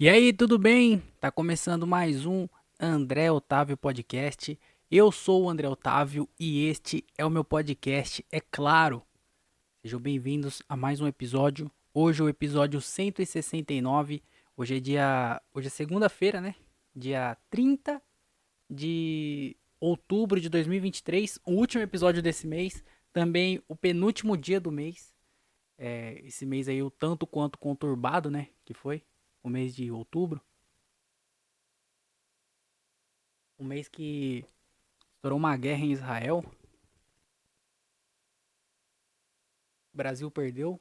E aí, tudo bem? Tá começando mais um André Otávio Podcast. Eu sou o André Otávio e este é o meu podcast, é claro. Sejam bem-vindos a mais um episódio. Hoje é o episódio 169. Hoje é segunda-feira, né? Dia 30 de outubro de 2023, o último episódio desse mês, também o penúltimo dia do mês. Esse mês aí o tanto quanto conturbado, né, que foi o mês de outubro. Um mês que estourou uma guerra em Israel. O Brasil perdeu.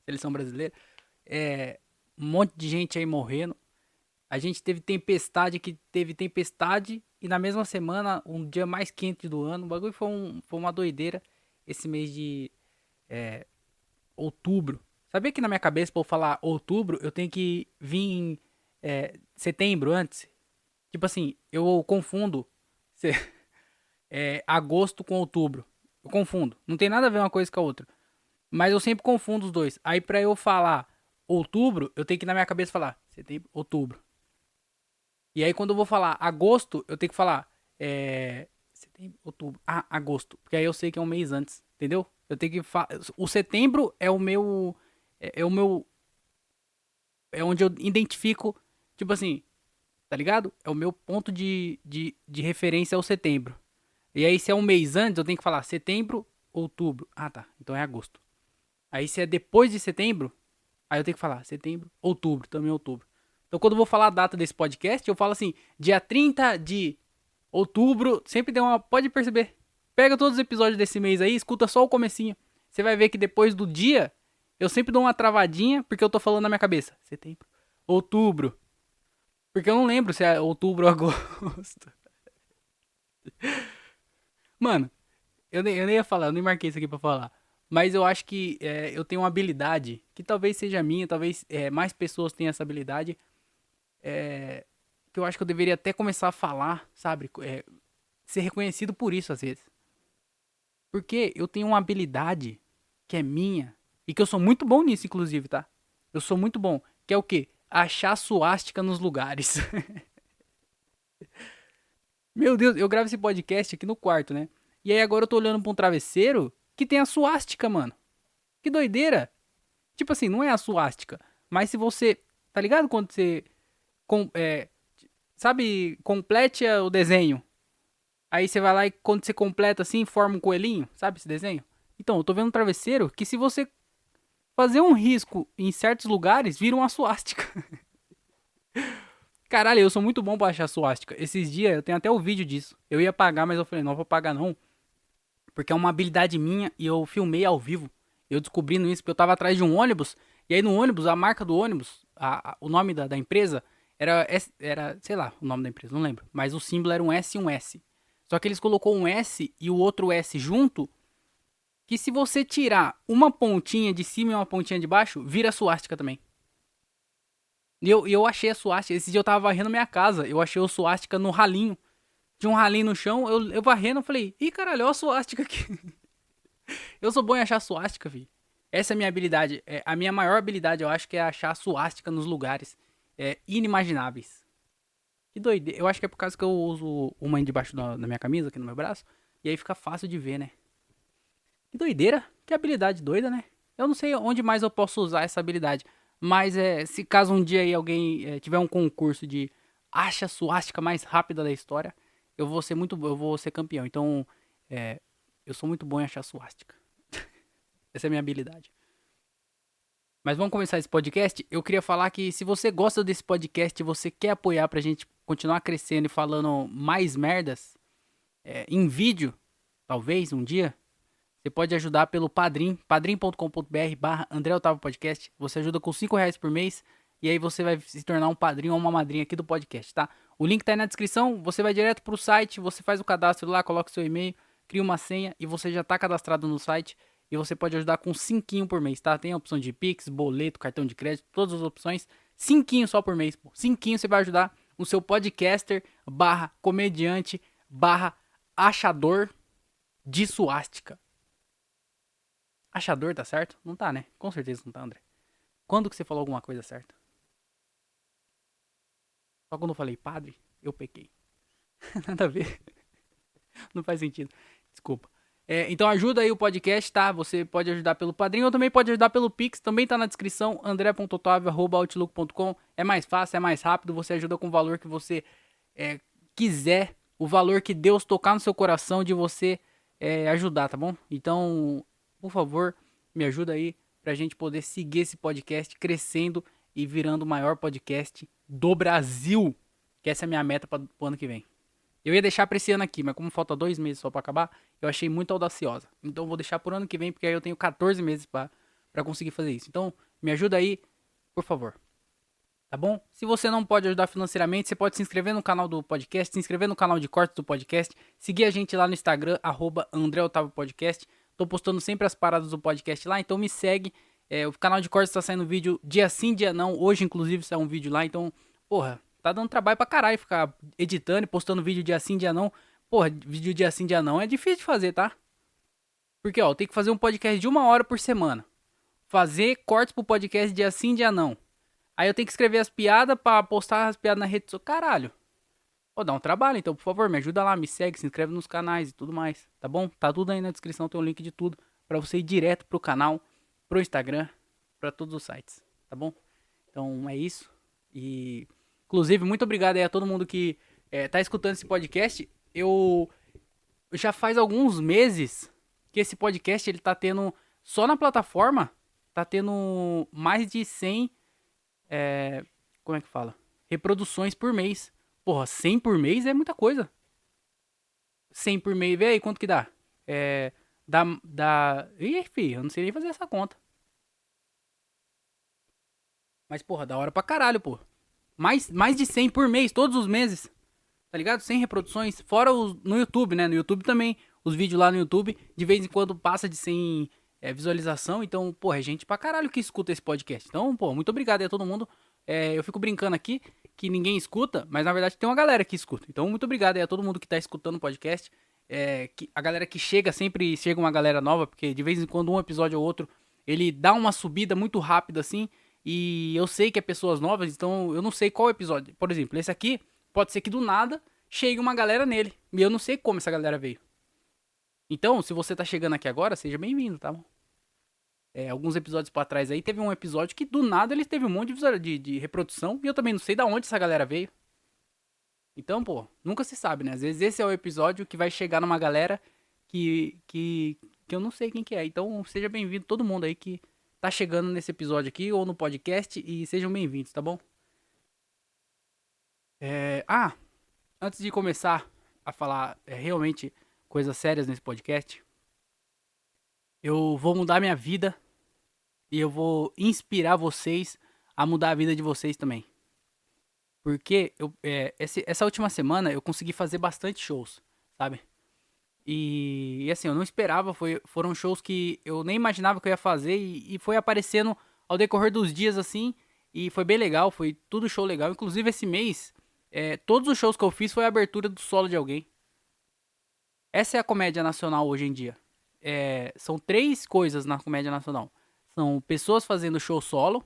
Seleção brasileira. É, um monte de gente aí morrendo. A gente teve tempestade que teve tempestade. E na mesma semana, um dia mais quente do ano. O bagulho foi uma doideira. Esse mês de outubro. Sabia que na minha cabeça, pra eu falar outubro, eu tenho que vir em setembro antes? Tipo assim, eu confundo agosto com outubro. Eu confundo. Não tem nada a ver uma coisa com a outra. Mas eu sempre confundo os dois. Aí pra eu falar outubro, eu tenho que na minha cabeça falar setembro, outubro. E aí quando eu vou falar agosto, eu tenho que falar setembro, outubro. Ah, agosto. Porque aí eu sei que é um mês antes, entendeu? Eu tenho que o setembro é o meu é o meu é onde eu identifico, tipo assim, tá ligado? É o meu ponto de referência ao setembro. E aí se é um mês antes, eu tenho que falar setembro, outubro. Ah, tá. Então é agosto. Aí se é depois de setembro, aí eu tenho que falar setembro, outubro, também outubro. Então quando eu vou falar a data desse podcast, eu falo assim, dia 30 de outubro, sempre deu uma, pode perceber. Pega todos os episódios desse mês aí, escuta só o comecinho. Você vai ver que depois do dia, eu sempre dou uma travadinha, porque eu tô falando na minha cabeça. Setembro, outubro. Porque eu não lembro se é outubro ou agosto. Mano, eu nem ia falar, eu nem marquei isso aqui pra falar. Mas eu acho que eu tenho uma habilidade, que talvez seja minha, talvez mais pessoas tenham essa habilidade, que eu acho que eu deveria até começar a falar, sabe? Ser reconhecido por isso às vezes. Porque eu tenho uma habilidade que é minha, e que eu sou muito bom nisso, inclusive, tá? Eu sou muito bom. Que é o quê? Achar suástica nos lugares. Meu Deus, eu gravo esse podcast aqui no quarto, né? E aí agora eu tô olhando pra um travesseiro que tem a suástica, mano. Que doideira! Tipo assim, não é a suástica. Mas se você. Tá ligado quando você. Com, é, sabe, complete o desenho. Aí você vai lá e quando você completa assim, forma um coelhinho. Sabe esse desenho? Então, eu tô vendo um travesseiro que se você fazer um risco em certos lugares, vira uma suástica. Caralho, eu sou muito bom pra achar suástica. Esses dias eu tenho até o vídeo disso. Eu ia pagar, mas eu falei, não vou pagar não. Porque é uma habilidade minha e eu filmei ao vivo. Eu descobrindo isso, porque eu tava atrás de um ônibus. E aí no ônibus, a marca do ônibus, o nome da empresa, era, sei lá, o nome da empresa, não lembro. Mas o símbolo era um S e um S. Só que eles colocou um S e o outro S junto, que se você tirar uma pontinha de cima e uma pontinha de baixo, vira suástica também. E eu achei a suástica. Esse dia eu tava varrendo minha casa. Eu achei o suástica no ralinho. Tinha um ralinho no chão. Eu varrendo, eu falei, ih, caralho, olha a suástica aqui. Eu sou bom em achar suástica, fi. Essa é a minha habilidade. A minha maior habilidade, eu acho que é achar suástica nos lugares inimagináveis. Que doideira. Eu acho que é por causa que eu uso uma debaixo da minha camisa, aqui no meu braço. E aí fica fácil de ver, né? Que doideira. Que habilidade doida, né? Eu não sei onde mais eu posso usar essa habilidade. Mas se caso um dia aí alguém tiver um concurso de acha a suástica mais rápida da história, eu vou ser campeão. Então, eu sou muito bom em achar suástica. Essa é a minha habilidade. Mas vamos começar esse podcast. Eu queria falar que se você gosta desse podcast e você quer apoiar pra gente continuar crescendo e falando mais merdas em vídeo, talvez um dia, você pode ajudar pelo Padrim, padrim.com.br/barra André Otávio Podcast. Você ajuda com R$ 5 por mês e aí você vai se tornar um padrinho ou uma madrinha aqui do podcast, tá? O link tá aí na descrição, você vai direto pro site, você faz o cadastro lá, coloca seu e-mail, cria uma senha e você já tá cadastrado no site e você pode ajudar com 5 por mês, tá? Tem a opção de Pix, boleto, cartão de crédito, todas as opções. 5 só por mês, pô. 5 você vai ajudar o seu podcaster barra comediante barra achador de suástica. Achador tá certo? Não tá, né? Com certeza não tá, André. Quando que você falou alguma coisa certa? Só quando eu falei padre, eu pequei. Nada a ver. Não faz sentido. Desculpa. Então ajuda aí o podcast, tá? Você pode ajudar pelo Padrinho ou também pode ajudar pelo Pix. Também tá na descrição, andré.otavio@outlook.com. É mais fácil, é mais rápido. Você ajuda com o valor que você quiser. O valor que Deus tocar no seu coração de você ajudar, tá bom? Então, por favor, me ajuda aí pra gente poder seguir esse podcast crescendo e virando o maior podcast do Brasil. Que essa é a minha meta pro ano que vem. Eu ia deixar pra esse ano aqui, mas como falta 2 meses só pra acabar, eu achei muito audaciosa. Então eu vou deixar pro ano que vem, porque aí eu tenho 14 meses pra conseguir fazer isso. Então, me ajuda aí, por favor. Tá bom? Se você não pode ajudar financeiramente, você pode se inscrever no canal do podcast, se inscrever no canal de cortes do podcast, seguir a gente lá no Instagram, @AndréOtávioPodcast. Tô postando sempre as paradas do podcast lá, então me segue. O canal de cortes tá saindo vídeo dia sim, dia não. Hoje, inclusive, saiu um vídeo lá, então, porra, tá dando trabalho pra caralho ficar editando e postando vídeo dia sim, dia não. Porra, vídeo dia sim, dia não é difícil de fazer, tá? Porque, ó, tem que fazer um podcast de 1 hora por semana. Fazer cortes pro podcast dia sim, dia não. Aí eu tenho que escrever as piadas pra postar as piadas na rede social. Caralho. Pô, dá um trabalho, então, por favor, me ajuda lá, me segue, se inscreve nos canais e tudo mais, tá bom? Tá tudo aí na descrição, tem um link de tudo pra você ir direto pro canal, pro Instagram, pra todos os sites, tá bom? Então é isso. E, inclusive, muito obrigado aí a todo mundo que tá escutando esse podcast. Eu já faz alguns meses que esse podcast ele tá tendo, só na plataforma, tá tendo mais de 100 como é que fala? Reproduções por mês. Porra, 100 por mês é muita coisa. 100 por mês, vê aí quanto que dá. Ih, filho, eu não sei nem fazer essa conta. Mas, porra, da hora pra caralho, pô. Mais de 100 por mês, todos os meses. Tá ligado? 100 reproduções. Fora no YouTube, né? No YouTube também. Os vídeos lá no YouTube, de vez em quando passa de 100 visualização. Então, porra, é gente pra caralho que escuta esse podcast. Então, pô, muito obrigado aí a todo mundo. Eu fico brincando aqui que ninguém escuta, mas na verdade tem uma galera que escuta. Então, muito obrigado aí a todo mundo que tá escutando o podcast. A galera que sempre chega uma galera nova, porque de vez em quando um episódio ou outro, ele dá uma subida muito rápida assim. E eu sei que é pessoas novas, então eu não sei qual episódio. Por exemplo, esse aqui, pode ser que do nada chegue uma galera nele. E eu não sei como essa galera veio. Então, se você tá chegando aqui agora, seja bem-vindo, tá bom? Alguns episódios pra trás aí, teve um episódio que do nada ele teve um monte de reprodução. E eu também não sei da onde essa galera veio. Então, pô, nunca se sabe, né? Às vezes esse é o episódio que vai chegar numa galera que eu não sei quem que é. Então, seja bem-vindo todo mundo aí que tá chegando nesse episódio aqui ou no podcast. E sejam bem-vindos, tá bom? Antes de começar a falar realmente coisas sérias nesse podcast, eu vou mudar minha vida e eu vou inspirar vocês a mudar a vida de vocês também. Porque essa última semana eu consegui fazer bastante shows, sabe? E assim, eu não esperava, foram shows que eu nem imaginava que eu ia fazer e foi aparecendo ao decorrer dos dias assim, e foi bem legal, foi tudo show legal. Inclusive esse mês, todos os shows que eu fiz foi a abertura do solo de alguém. Essa é a comédia nacional hoje em dia. São 3 coisas na comédia nacional. São pessoas fazendo show solo,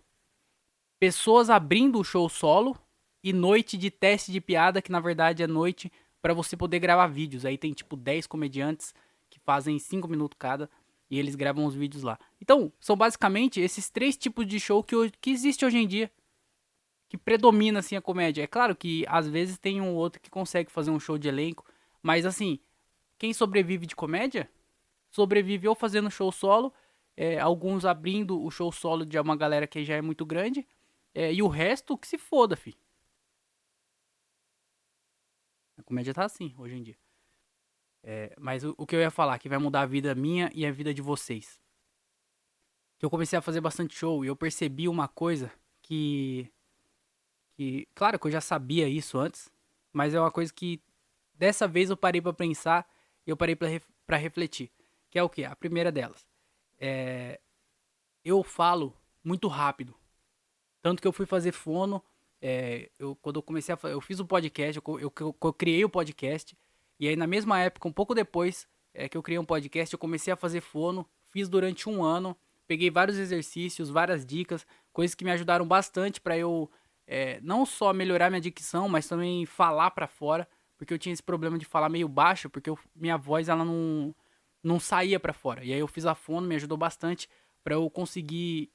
pessoas abrindo o show solo e noite de teste de piada, que na verdade é noite pra você poder gravar vídeos. Aí tem tipo 10 comediantes que fazem 5 minutos cada e eles gravam os vídeos lá. Então, são basicamente esses 3 tipos de show que existe hoje em dia, que predomina assim a comédia. É claro que às vezes tem um outro que consegue fazer um show de elenco, mas assim, quem sobrevive de comédia, sobrevive ou fazendo show solo, alguns abrindo o show solo de uma galera que já é muito grande, e o resto que se foda, fi. A comédia tá assim, hoje em dia. Mas o que eu ia falar, que vai mudar a vida minha e a vida de vocês. Que eu comecei a fazer bastante show e eu percebi uma coisa claro que eu já sabia isso antes, mas é uma coisa que dessa vez eu parei pra pensar e eu parei pra refletir. Que é o quê? A primeira delas. Eu falo muito rápido. Tanto que eu fui fazer fono. Quando eu comecei eu fiz o podcast, eu criei o podcast. E aí, na mesma época, um pouco depois que eu criei um podcast, eu comecei a fazer fono. Fiz durante 1 ano. Peguei vários exercícios, várias dicas, coisas que me ajudaram bastante pra eu não só melhorar minha dicção, mas também falar pra fora, porque eu tinha esse problema de falar meio baixo, porque minha voz ela não saía pra fora. E aí eu fiz a fono, me ajudou bastante pra eu conseguir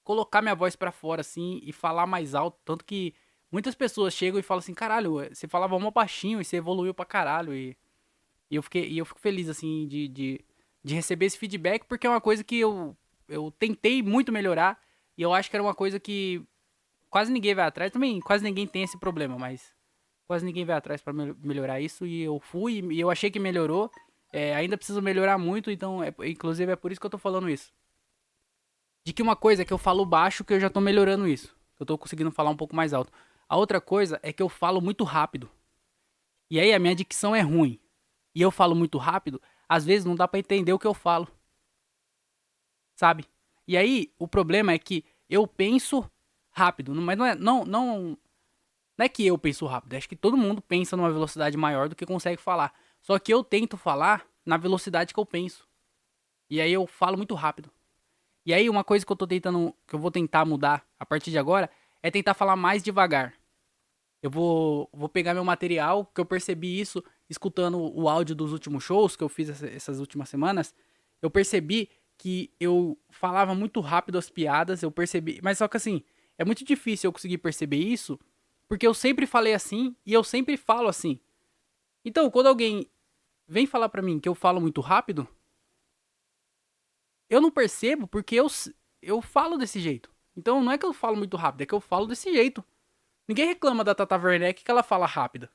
colocar minha voz pra fora assim e falar mais alto, tanto que muitas pessoas chegam e falam assim: "Caralho, você falava mó baixinho e você evoluiu pra caralho". E eu fico feliz assim de receber esse feedback, porque é uma coisa que eu tentei muito melhorar e eu acho que era uma coisa que quase ninguém vai atrás, também quase ninguém tem esse problema, mas quase ninguém vai atrás pra melhorar isso e eu fui e eu achei que melhorou. Ainda preciso melhorar muito, então, inclusive é por isso que eu tô falando isso. De que uma coisa é que eu falo baixo, que eu já tô melhorando isso. Eu tô conseguindo falar um pouco mais alto. A outra coisa é que eu falo muito rápido. E aí a minha dicção é ruim. E eu falo muito rápido, às vezes não dá pra entender o que eu falo, sabe? E aí o problema é que eu penso rápido, mas não é que eu penso rápido, acho que todo mundo pensa numa velocidade maior do que consegue falar. Só que eu tento falar na velocidade que eu penso. E aí eu falo muito rápido. E aí uma coisa que eu vou tentar mudar a partir de agora é tentar falar mais devagar. Eu vou pegar meu material, que eu percebi isso escutando o áudio dos últimos shows que eu fiz essas últimas semanas. Eu percebi que eu falava muito rápido as piadas, eu percebi. Mas só que assim, é muito difícil eu conseguir perceber isso, porque eu sempre falei assim e eu sempre falo assim. Então, quando alguém vem falar pra mim que eu falo muito rápido, eu não percebo porque eu falo desse jeito. Então não é que eu falo muito rápido, é que eu falo desse jeito. Ninguém reclama da Tata Werneck que ela fala rápida.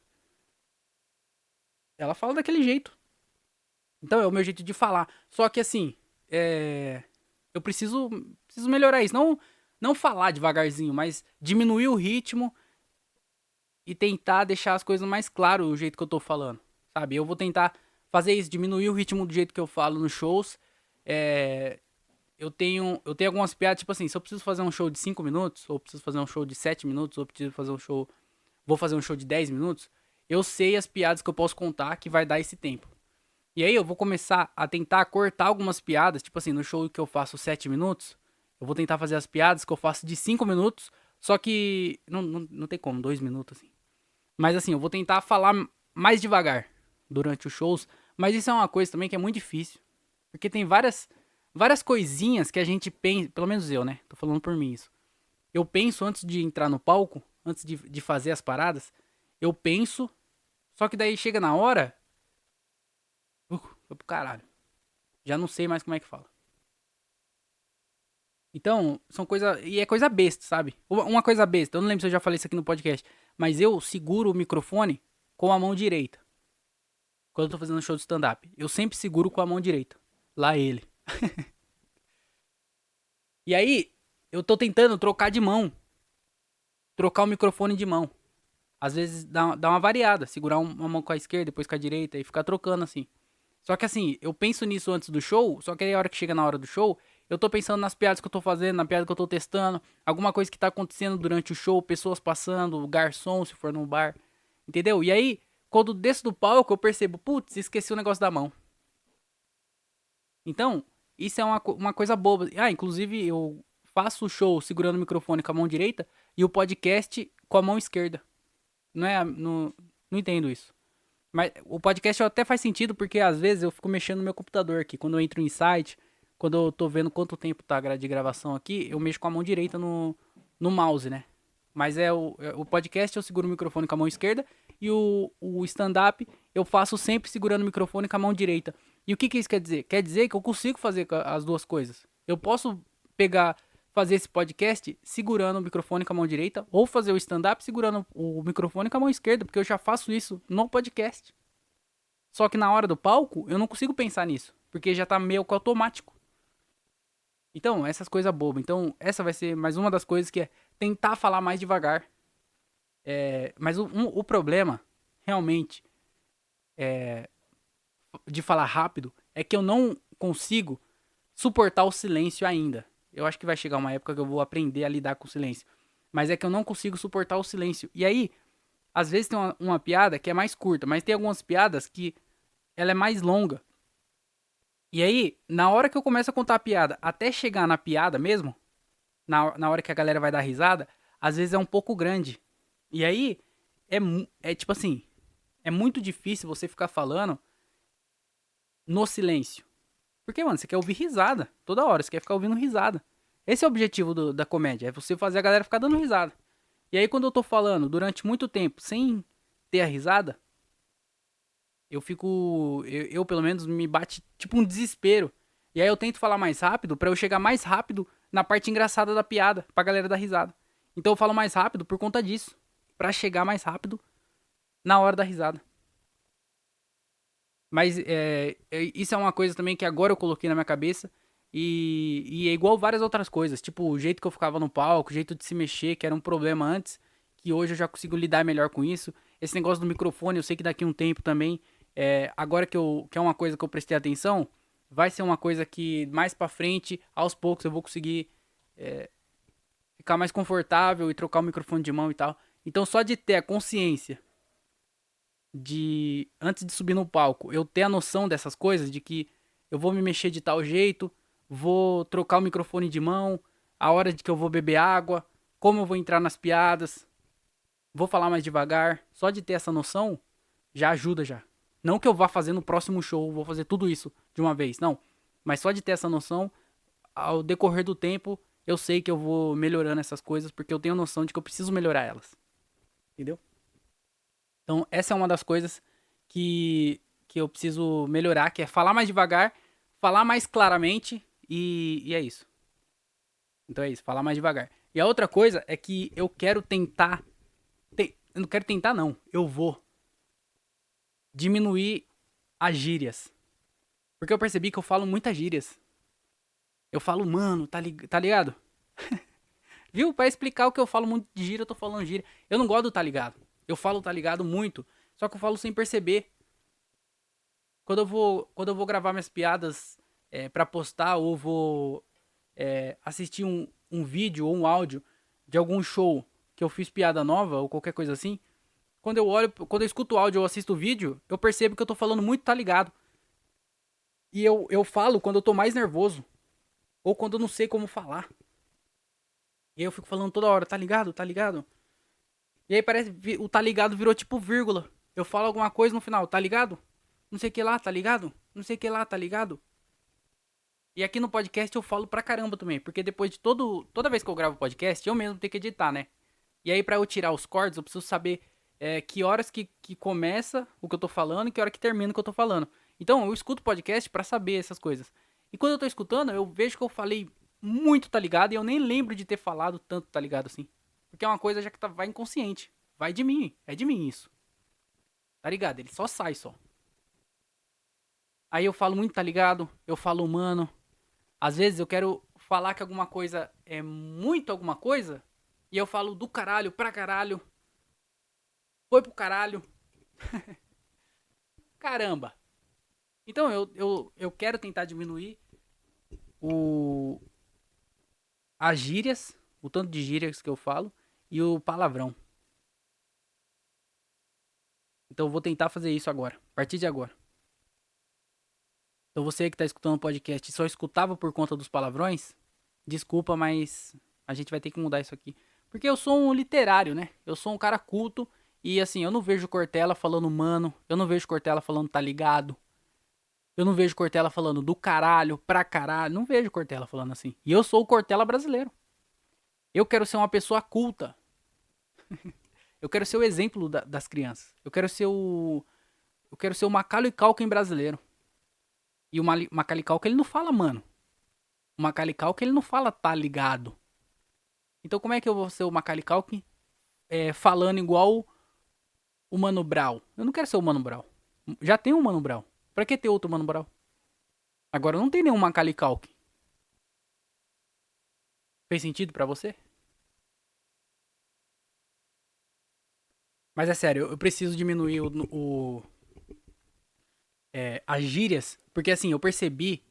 Ela fala daquele jeito. Então é o meu jeito de falar. Só que assim, eu preciso melhorar isso. Não falar devagarzinho, mas diminuir o ritmo e tentar deixar as coisas mais claras do jeito que eu tô falando. Sabe? Eu vou tentar fazer isso, diminuir o ritmo do jeito que eu falo nos shows. É, eu tenho algumas piadas, tipo assim, se eu preciso fazer um show de 5 minutos, ou preciso fazer um show de 7 minutos, ou preciso fazer um show. Vou fazer um show de 10 minutos, eu sei as piadas que eu posso contar que vai dar esse tempo. E aí eu vou começar a tentar cortar algumas piadas, tipo assim, no show que eu faço 7 minutos, eu vou tentar fazer as piadas que eu faço de 5 minutos, só que não tem como, 2 minutos assim. Mas assim, eu vou tentar falar mais devagar durante os shows, mas isso é uma coisa também que é muito difícil, porque tem várias coisinhas que a gente pensa, pelo menos eu, né? Tô falando por mim isso. Eu penso antes de entrar no palco, antes de fazer as paradas, eu penso, só que daí chega na hora, foi pro caralho. Já não sei mais como é que fala. Então, são coisa. E é coisa besta, sabe? Uma coisa besta, eu não lembro se eu já falei isso aqui no podcast, mas eu seguro o microfone com a mão direita. Quando eu tô fazendo show de stand-up. Eu sempre seguro com a mão direita. Lá ele. E aí, eu tô tentando trocar de mão. Trocar o microfone de mão. Às vezes dá uma variada. Segurar uma mão com a esquerda, depois com a direita e ficar trocando assim. Só que assim, eu penso nisso antes do show, só que aí a hora que chega na hora do show, eu tô pensando nas piadas que eu tô fazendo, na piada que eu tô testando, alguma coisa que tá acontecendo durante o show, pessoas passando, garçom se for num bar, entendeu? E aí, quando desço do palco, eu percebo, putz, esqueci o negócio da mão. Então, isso é uma coisa boba. Ah, inclusive eu faço o show segurando o microfone com a mão direita e o podcast com a mão esquerda. Não entendo isso. Mas o podcast até faz sentido porque às vezes eu fico mexendo no meu computador aqui. Quando eu entro em site, quando eu tô vendo quanto tempo tá de gravação aqui, eu mexo com a mão direita no mouse, né? Mas o podcast eu seguro o microfone com a mão esquerda e o stand-up eu faço sempre segurando o microfone com a mão direita. E o que isso quer dizer? Quer dizer que eu consigo fazer as duas coisas. Eu posso pegar, fazer esse podcast segurando o microfone com a mão direita ou fazer o stand-up segurando o microfone com a mão esquerda, porque eu já faço isso no podcast. Só que na hora do palco eu não consigo pensar nisso, porque já tá meio que automático. Então, essas coisas bobas. Então, essa vai ser mais uma das coisas que é tentar falar mais devagar. Mas o problema, realmente, de falar rápido, é que eu não consigo suportar o silêncio ainda. Eu acho que vai chegar uma época que eu vou aprender a lidar com o silêncio. Mas é que eu não consigo suportar o silêncio. E aí, às vezes tem uma piada que é mais curta, mas tem algumas piadas que ela é mais longa. E aí, na hora que eu começo a contar a piada, até chegar na piada mesmo, na hora que a galera vai dar risada, às vezes é um pouco grande. E aí, é tipo assim, é muito difícil você ficar falando no silêncio. Porque, mano, você quer ouvir risada toda hora, você quer ficar ouvindo risada. Esse é o objetivo da comédia, é você fazer a galera ficar dando risada. E aí, quando eu tô falando durante muito tempo sem ter a risada, eu fico. Eu, pelo menos, me bate tipo um desespero. E aí eu tento falar mais rápido pra eu chegar mais rápido na parte engraçada da piada, pra galera dar risada. Então eu falo mais rápido por conta disso. Pra chegar mais rápido na hora da risada. Mas isso é uma coisa também que agora eu coloquei na minha cabeça. E é igual várias outras coisas. Tipo, o jeito que eu ficava no palco, o jeito de se mexer, que era um problema antes. Que hoje eu já consigo lidar melhor com isso. Esse negócio do microfone, eu sei que daqui a um tempo também. Agora que é uma coisa que eu prestei atenção, vai ser uma coisa que mais pra frente, aos poucos, eu vou conseguir ficar mais confortável e trocar o microfone de mão e tal. Então, só de ter a consciência de antes de subir no palco, eu ter a noção dessas coisas, de que eu vou me mexer de tal jeito, vou trocar o microfone de mão, a hora de que eu vou beber água, como eu vou entrar nas piadas, vou falar mais devagar, só de ter essa noção já ajuda já. Não que eu vá fazer no próximo show, vou fazer tudo isso de uma vez, não. Mas só de ter essa noção, ao decorrer do tempo, eu sei que eu vou melhorando essas coisas, porque eu tenho noção de que eu preciso melhorar elas. Entendeu? Então, essa é uma das coisas que eu preciso melhorar, que é falar mais devagar, falar mais claramente e é isso. Então é isso, falar mais devagar. E a outra coisa é que eu quero tentar. Eu não quero tentar, não. Eu vou diminuir as gírias. Porque eu percebi que eu falo muitas gírias. Eu falo, mano, tá ligado? Viu? Pra explicar o que eu falo muito de gíria, eu tô falando gíria. Eu não gosto do tá ligado. Eu falo tá ligado muito. Só que eu falo sem perceber. Quando eu vou gravar minhas piadas pra postar ou vou assistir um vídeo ou um áudio de algum show que eu fiz piada nova ou qualquer coisa assim, quando eu escuto o áudio ou assisto o vídeo, eu percebo que eu tô falando muito tá ligado. E eu falo quando eu tô mais nervoso ou quando eu não sei como falar. E aí eu fico falando toda hora, tá ligado? Tá ligado? E aí parece o tá ligado virou tipo vírgula. Eu falo alguma coisa no final, tá ligado? Não sei o que lá, tá ligado? Não sei o que lá, tá ligado? E aqui no podcast eu falo pra caramba também, porque depois de toda vez que eu gravo podcast, eu mesmo tenho que editar, né? E aí pra eu tirar os cortes, eu preciso saber que horas que começa o que eu tô falando e que hora que termina o que eu tô falando. Então eu escuto podcast pra saber essas coisas. E quando eu tô escutando, eu vejo que eu falei muito tá ligado e eu nem lembro de ter falado tanto tá ligado assim. Porque é uma coisa já que vai inconsciente. Vai de mim, é de mim isso. Tá ligado? Ele só sai só. Aí eu falo muito tá ligado, eu falo humano. Às vezes eu quero falar que alguma coisa é muito alguma coisa e eu falo do caralho, pra caralho, foi pro caralho. Caramba. Então eu quero tentar diminuir o as gírias, o tanto de gírias que eu falo e o palavrão. Então eu vou tentar fazer isso agora, a partir de agora. Então você que tá escutando o podcast e só escutava por conta dos palavrões, desculpa, mas a gente vai ter que mudar isso aqui. Porque eu sou um literário, né? Eu sou um cara culto e assim, eu não vejo Cortella falando mano, eu não vejo Cortella falando tá ligado. Eu não vejo Cortella falando do caralho, pra caralho, não vejo Cortella falando assim. E eu sou o Cortella brasileiro. Eu quero ser uma pessoa culta. Eu quero ser o exemplo das crianças. Eu quero ser o Macaulay Culkin brasileiro. E o Macaulay Culkin ele não fala mano. O Macaulay Culkin ele não fala tá ligado. Então como é que eu vou ser o Macaulay Culkin falando igual o Mano Brown? Eu não quero ser o Mano Brown. Já tem um Mano Brown. Pra que ter outro Mano Brown? Agora não tem nenhum Macaulay Culkin. Fez sentido pra você? Mas é sério, eu preciso diminuir as gírias. Porque assim, eu percebi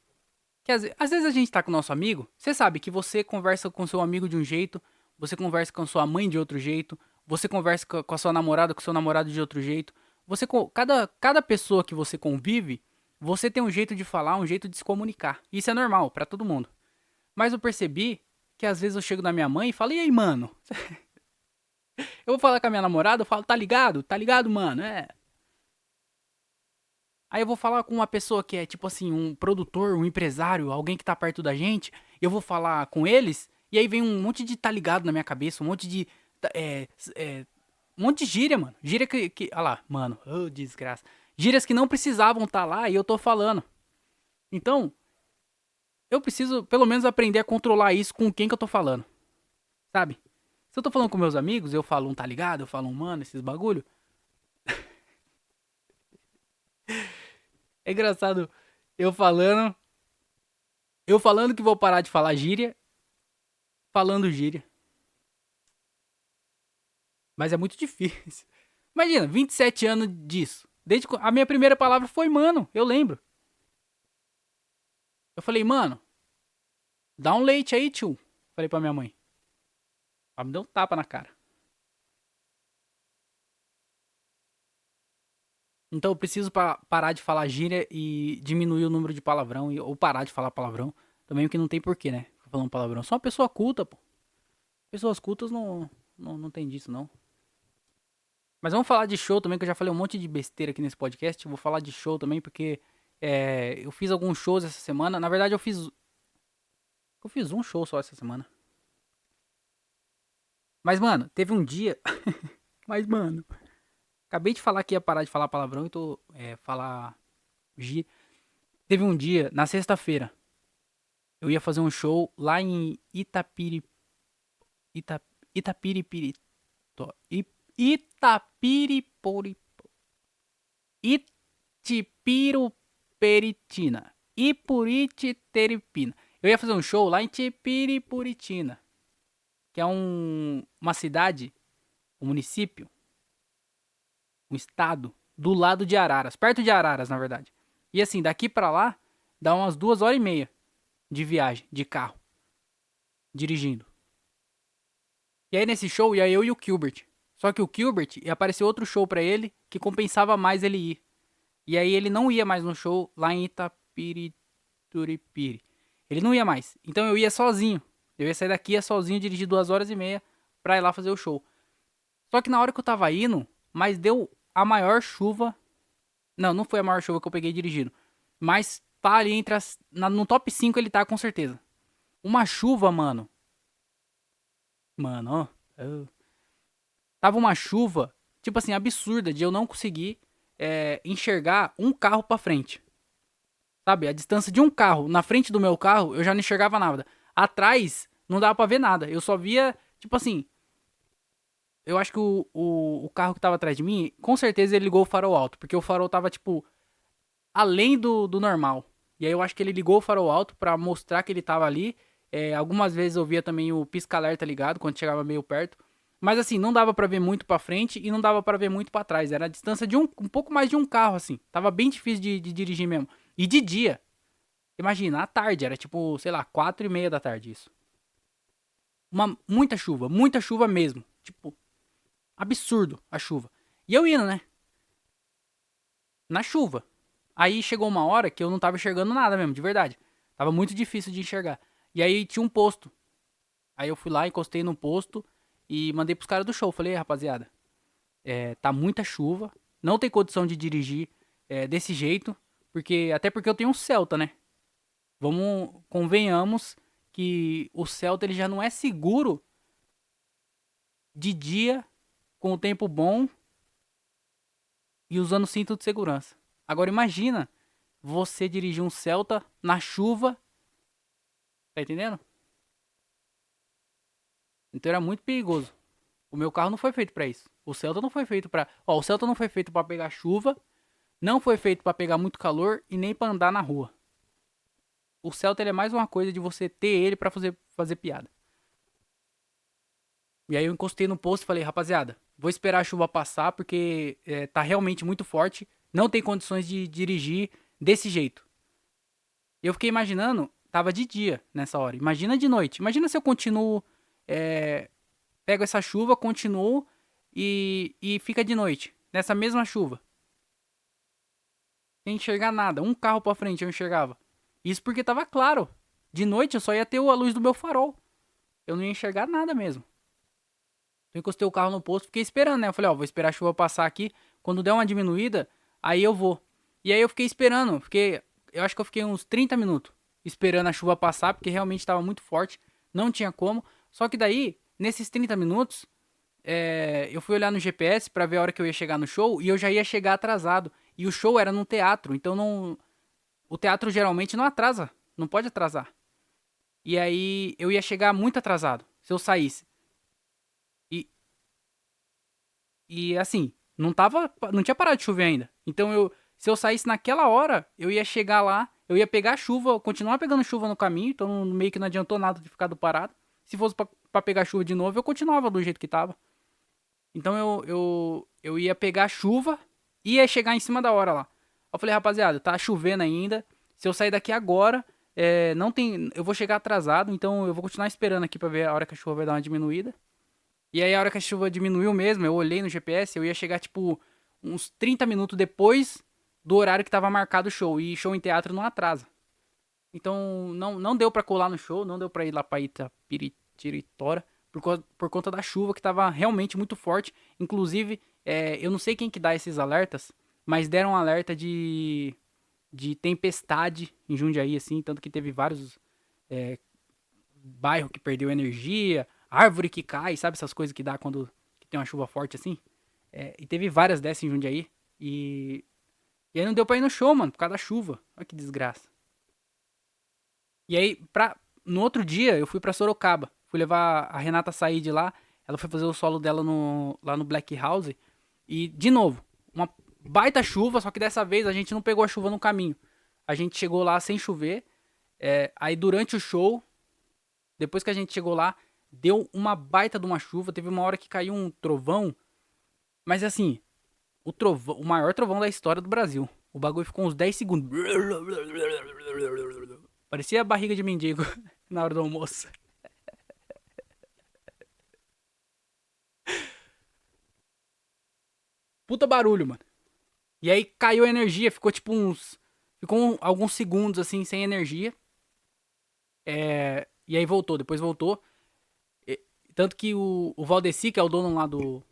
que às vezes a gente tá com o nosso amigo. Você sabe que você conversa com seu amigo de um jeito. Você conversa com sua mãe de outro jeito. Você conversa com a sua namorada, com seu namorado de outro jeito. Cada pessoa que você convive, você tem um jeito de falar, um jeito de se comunicar. Isso é normal pra todo mundo. Mas eu percebi que às vezes eu chego na minha mãe e falo, e aí, mano? Eu vou falar com a minha namorada, eu falo, tá ligado? Tá ligado, mano? É. Aí eu vou falar com uma pessoa que é, tipo assim, um produtor, um empresário, alguém que tá perto da gente. Eu vou falar com eles, e aí vem um monte de tá ligado na minha cabeça, um monte de. Um monte de gíria, mano. Gíria que. Ah lá, mano. Oh, desgraça. Gírias que não precisavam estar lá e eu tô falando. Então, eu preciso pelo menos aprender a controlar isso com quem que eu tô falando. Sabe? Se eu tô falando com meus amigos, eu falo um tá ligado, eu falo um mano, esses bagulho. É engraçado eu falando. Eu falando que vou parar de falar gíria, falando gíria. Mas é muito difícil. Imagina, 27 anos disso. Desde a minha primeira palavra foi mano, eu lembro. Eu falei, mano, dá um leite aí, tio. Falei pra minha mãe. Ela me deu um tapa na cara. Então eu preciso parar de falar gíria e diminuir o número de palavrão ou parar de falar palavrão. Também o que não tem porquê, né? Ficar falando palavrão. Sou uma pessoa culta, pô. Pessoas cultas não tem disso, não. Mas vamos falar de show também, que eu já falei um monte de besteira aqui nesse podcast. Eu vou falar de show também, porque eu fiz alguns shows essa semana. Na verdade, eu fiz um show só essa semana. Mas, mano, teve um dia. Mas, mano, acabei de falar que ia parar de falar palavrão e tô falar gíria. Teve um dia, na sexta-feira, eu ia fazer um show lá em Ita, Itapiripiri, Itapiripori, Itipiruperitina, Ipurititeripina. Eu ia fazer um show lá em Tipiripuritina, que é uma cidade, um município, um estado, do lado de Araras, perto de Araras, na verdade. E assim, daqui pra lá, dá umas 2 horas e meia de viagem, de carro, dirigindo. E aí nesse show ia eu e o Gilbert. Só que o Gilbert ia aparecer outro show pra ele que compensava mais ele ir. E aí ele não ia mais no show lá em Itapirituripiri. Ele não ia mais. Então eu ia sozinho. Eu ia sair daqui ia sozinho, dirigir 2 horas e meia pra ir lá fazer o show. Só que na hora que eu tava indo, mas deu a maior chuva. Não, não foi a maior chuva que eu peguei dirigindo. Mas tá ali entre no top 5 ele tá com certeza. Uma chuva, mano. Mano, ó. Tava uma chuva, tipo assim, absurda de eu não conseguir enxergar um carro pra frente. Sabe? A distância de um carro na frente do meu carro, eu já não enxergava nada. Atrás, não dava pra ver nada. Eu só via, tipo assim. Eu acho que o carro que tava atrás de mim, com certeza ele ligou o farol alto. Porque o farol tava, tipo, além do normal. E aí eu acho que ele ligou o farol alto pra mostrar que ele tava ali. Algumas vezes eu via também o pisca-alerta ligado quando chegava meio perto. Mas assim, não dava pra ver muito pra frente e não dava pra ver muito pra trás. Era a distância de um pouco mais de um carro, assim. Tava bem difícil de dirigir mesmo. E de dia. Imagina, à tarde, era tipo, sei lá, 4h30 da tarde isso. Muita chuva mesmo. Tipo, absurdo a chuva. E eu indo, né? Na chuva. Aí chegou uma hora que eu não tava enxergando nada mesmo, de verdade. Tava muito difícil de enxergar. E aí tinha um posto. Aí eu fui lá, encostei no posto e mandei pros caras do show. Falei, rapaziada, tá muita chuva. Não tem condição de dirigir desse jeito. Até porque eu tenho um Celta, né? Convenhamos que o Celta ele já não é seguro de dia, com o tempo bom e usando cinto de segurança. Agora imagina você dirigir um Celta na chuva, tá entendendo? Então era muito perigoso. O meu carro não foi feito pra isso. O Celta não foi feito pra. Ó, o Celta não foi feito pra pegar chuva, não foi feito pra pegar muito calor e nem pra andar na rua. O Celta ele é mais uma coisa de você ter ele pra fazer piada. E aí eu encostei no posto e falei, rapaziada, vou esperar a chuva passar porque tá realmente muito forte. Não tem condições de dirigir desse jeito. Eu fiquei imaginando, tava de dia nessa hora. Imagina de noite. Imagina se eu continuo, pego essa chuva, continuo e fica de noite. Nessa mesma chuva. Sem enxergar nada. Um carro pra frente eu enxergava. Isso porque tava claro. De noite eu só ia ter a luz do meu farol. Eu não ia enxergar nada mesmo. Então encostei o carro no posto, fiquei esperando, né? Eu falei, ó, vou esperar a chuva passar aqui. Quando der uma diminuída, aí eu vou. E aí eu fiquei esperando, eu acho que eu fiquei uns 30 minutos esperando a chuva passar, porque realmente estava muito forte, não tinha como. Só que daí, nesses 30 minutos, eu fui olhar no GPS pra ver a hora que eu ia chegar no show e eu já ia chegar atrasado. E o show era num teatro, então não. O teatro geralmente não atrasa, não pode atrasar. E aí eu ia chegar muito atrasado se eu saísse. E, e assim, não tinha parado de chover ainda. Então se eu saísse naquela hora, eu ia chegar lá, eu ia pegar chuva, continuar pegando chuva no caminho, então meio que não adiantou nada de ficar parado. Se fosse pra pegar chuva de novo, eu continuava do jeito que tava. Então eu ia pegar chuva e ia chegar em cima da hora lá. Eu falei, rapaziada, tá chovendo ainda. Se eu sair daqui agora, não tem, eu vou chegar atrasado, então eu vou continuar esperando aqui pra ver a hora que a chuva vai dar uma diminuída. E aí a hora que a chuva diminuiu mesmo, eu olhei no GPS, eu ia chegar tipo uns 30 minutos depois do horário que tava marcado o show. E show em teatro não atrasa. Então não deu pra colar no show, não deu pra ir lá pra Itapiritoritora por conta da chuva que tava realmente muito forte. Inclusive, eu não sei quem que dá esses alertas, mas deram um alerta de tempestade em Jundiaí, assim, tanto que teve vários bairros que perdeu energia, árvore que cai, sabe essas coisas que dá quando que tem uma chuva forte assim? E teve várias dessas em Jundiaí. E, e aí não deu pra ir no show, mano, por causa da chuva. Olha que desgraça. E aí, no outro dia, eu fui pra Sorocaba. Fui levar a Renata a sair de lá. Ela foi fazer o solo dela lá no Black House. E, de novo, uma baita chuva, só que dessa vez a gente não pegou a chuva no caminho. A gente chegou lá sem chover. Aí durante o show, depois que a gente chegou lá, deu uma baita de uma chuva. Teve uma hora que caiu um trovão. Mas assim, o maior trovão da história do Brasil. O bagulho ficou uns 10 segundos. Parecia a barriga de mendigo na hora do almoço. Puta barulho, mano. E aí caiu a energia, ficou tipo uns. Ficou alguns segundos assim, sem energia. E aí voltou, depois voltou. Tanto que o Valdeci, que é o dono lá do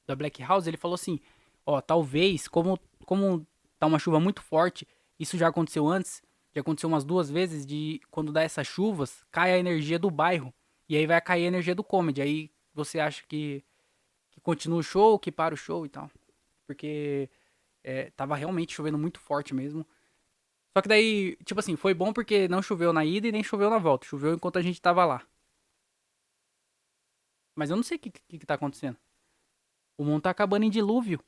da Black House, ele falou assim: ó, talvez, como tá uma chuva muito forte, isso já aconteceu antes, já aconteceu umas 2 vezes, de quando dá essas chuvas, cai a energia do bairro. E aí vai cair a energia do comedy. Aí você acha que continua o show, que para o show e tal. Porque tava realmente chovendo muito forte mesmo. Só que daí, tipo assim, foi bom porque não choveu na ida e nem choveu na volta. Choveu enquanto a gente tava lá. Mas eu não sei o que tá acontecendo. O mundo tá acabando em dilúvio.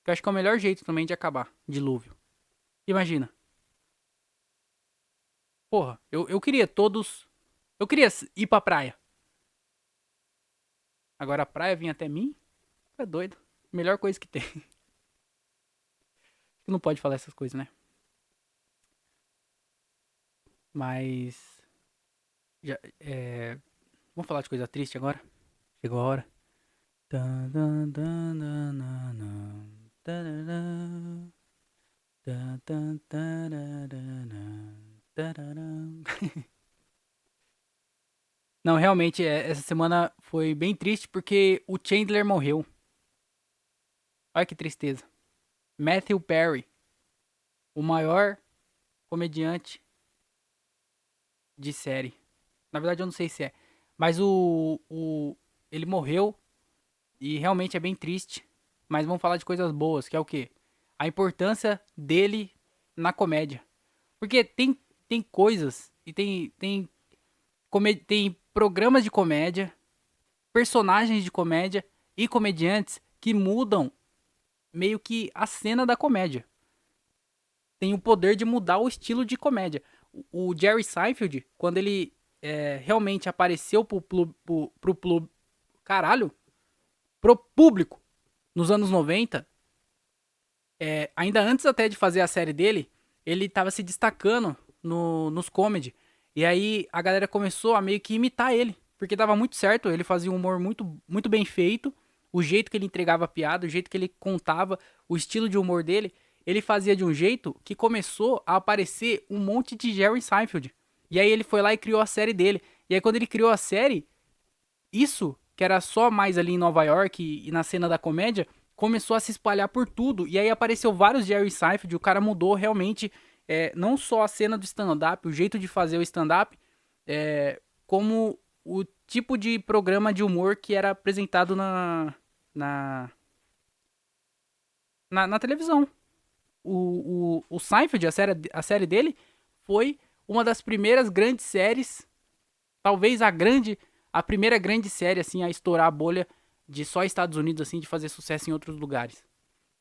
Que eu acho que é o melhor jeito também de acabar. Dilúvio. Imagina. Porra, eu queria todos. Eu queria ir pra praia. Agora a praia vir até mim? É doido. Melhor coisa que tem. Não pode falar essas coisas, né? Mas. Já, vamos falar de coisa triste agora? Chegou a hora. Tan, tan, tan, tan, tan, tan, tan, tan, tan, tan, tan, tan. Não, realmente, essa semana foi bem triste porque o Chandler morreu. Olha que tristeza. Matthew Perry, o maior comediante de série. Na verdade, eu não sei se é. Mas ele morreu e realmente é bem triste. Mas vamos falar de coisas boas, que é o quê? A importância dele na comédia. Porque tem coisas e tem programas de comédia, personagens de comédia e comediantes que mudam meio que a cena da comédia. Tem o poder de mudar o estilo de comédia. O Jerry Seinfeld, quando ele realmente apareceu caralho, pro público nos anos 90, ainda antes até de fazer a série dele, ele tava se destacando nos comedy. E aí a galera começou a meio que imitar ele, porque dava muito certo, ele fazia um humor muito, muito bem feito, o jeito que ele entregava a piada, o jeito que ele contava, o estilo de humor dele, ele fazia de um jeito que começou a aparecer um monte de Jerry Seinfeld. E aí ele foi lá e criou a série dele. E aí quando ele criou a série, isso, que era só mais ali em Nova York e na cena da comédia, começou a se espalhar por tudo. E aí apareceu vários Jerry Seinfeld, o cara mudou realmente não só a cena do stand-up, o jeito de fazer o stand-up, como o tipo de programa de humor que era apresentado na, na televisão. O Seinfeld, a série dele, foi uma das primeiras grandes séries, talvez a primeira grande série assim a estourar a bolha de só Estados Unidos assim, de fazer sucesso em outros lugares.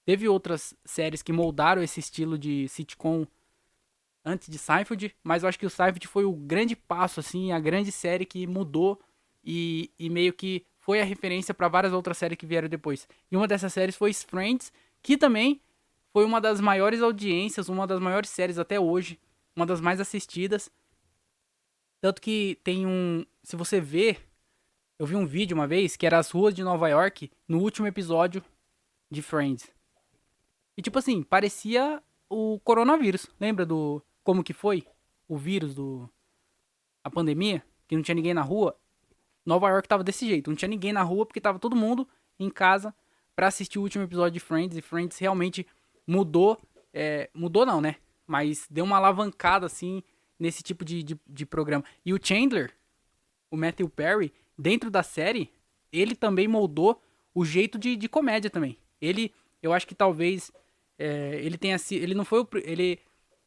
Teve outras séries que moldaram esse estilo de sitcom antes de Seinfeld, mas eu acho que o Seinfeld foi o grande passo assim, a grande série que mudou e meio que foi a referência para várias outras séries que vieram depois. E uma dessas séries foi Friends, que também foi uma das maiores audiências, uma das maiores séries até hoje, uma das mais assistidas. Tanto que tem um. Se você ver, eu vi um vídeo uma vez que era as ruas de Nova York no último episódio de Friends. E tipo assim, parecia o coronavírus. Lembra do. Como que foi? O vírus do. A pandemia? Que não tinha ninguém na rua. Nova York tava desse jeito. Não tinha ninguém na rua porque tava todo mundo em casa pra assistir o último episódio de Friends. E Friends realmente mudou. Mudou não, né? Mas deu uma alavancada assim nesse tipo de programa. E o Chandler, o Matthew Perry, dentro da série, ele também moldou o jeito de comédia também. Eu acho que talvez ele tenha sido, ele não foi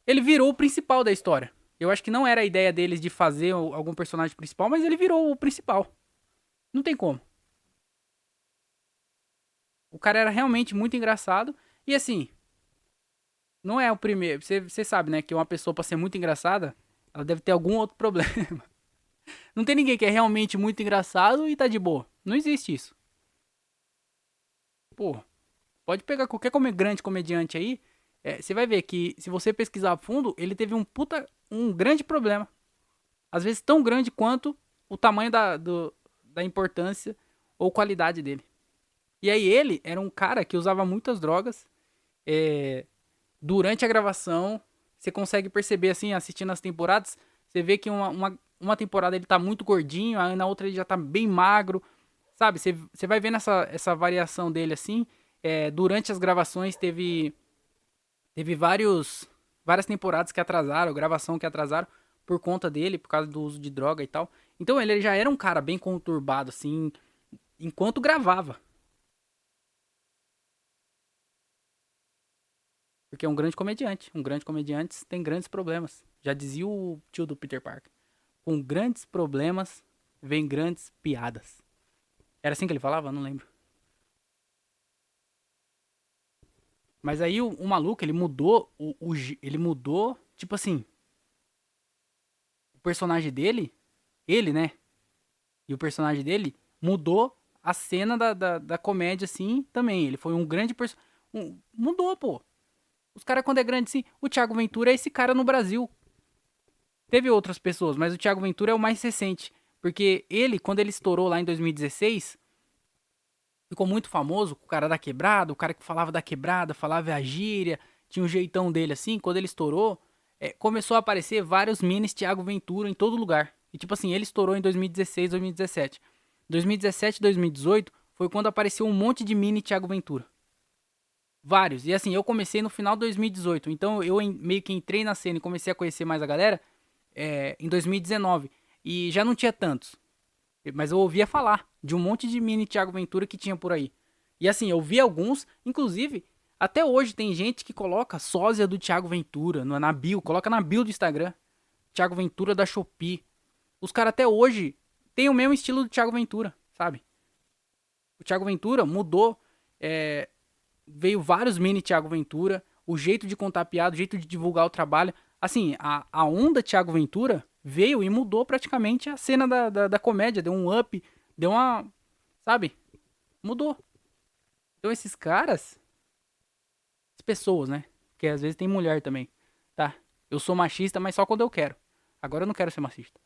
ele virou o principal da história. Eu acho que não era a ideia deles de fazer algum personagem principal, mas ele virou o principal. Não tem como. O cara era realmente muito engraçado e assim, não é o primeiro. Você sabe, né, que uma pessoa pra ser muito engraçada, ela deve ter algum outro problema. Não tem ninguém que é realmente muito engraçado e tá de boa. Não existe isso. Pô, pode pegar qualquer grande comediante aí. Você vai ver que se você pesquisar a fundo, ele teve um grande problema. Às vezes tão grande quanto o tamanho da importância ou qualidade dele. E aí ele era um cara que usava muitas drogas. Durante a gravação, você consegue perceber assim, assistindo as temporadas, você vê que uma temporada ele tá muito gordinho, aí na outra ele já tá bem magro, sabe? Você vai vendo essa variação dele assim. Durante as gravações teve várias temporadas que atrasaram, gravação que atrasaram por conta dele, por causa do uso de droga e tal. Então ele já era um cara bem conturbado, assim, enquanto gravava. Porque é um grande comediante. Um grande comediante tem grandes problemas. Já dizia o tio do Peter Parker. Com grandes problemas vem grandes piadas. Era assim que ele falava? Não lembro. Mas aí o maluco, ele mudou ele mudou, tipo assim, o personagem dele, ele, né? E o personagem dele mudou a cena da comédia, assim, também. Ele foi um grande personagem. Mudou, pô. Os caras, quando é grande, assim. O Thiago Ventura é esse cara no Brasil. Teve outras pessoas, mas o Thiago Ventura é o mais recente. Porque ele, quando ele estourou lá em 2016, ficou muito famoso. O cara da quebrada, o cara que falava da quebrada, falava a gíria, tinha um jeitão dele assim. Quando ele estourou, começou a aparecer vários minis Thiago Ventura em todo lugar. E tipo assim, ele estourou em 2016, 2017. 2017 2018 foi quando apareceu um monte de mini Thiago Ventura. Vários. E assim, eu comecei no final de 2018. Então eu meio que entrei na cena e comecei a conhecer mais a galera em 2019. E já não tinha tantos. Mas eu ouvia falar de um monte de mini Thiago Ventura que tinha por aí. E assim, eu vi alguns, inclusive, até hoje tem gente que coloca sósia do Thiago Ventura na bio, coloca na bio do Instagram. Thiago Ventura da Shopee. Os caras até hoje têm o mesmo estilo do Thiago Ventura, sabe? O Thiago Ventura mudou, veio vários mini Thiago Ventura, o jeito de contar piada, o jeito de divulgar o trabalho. Assim, a onda Thiago Ventura veio e mudou praticamente a cena da comédia, deu um up, deu uma, sabe? Mudou. Então esses caras, as pessoas, né? Porque às vezes tem mulher também, tá? Eu sou machista, mas só quando eu quero. Agora eu não quero ser machista.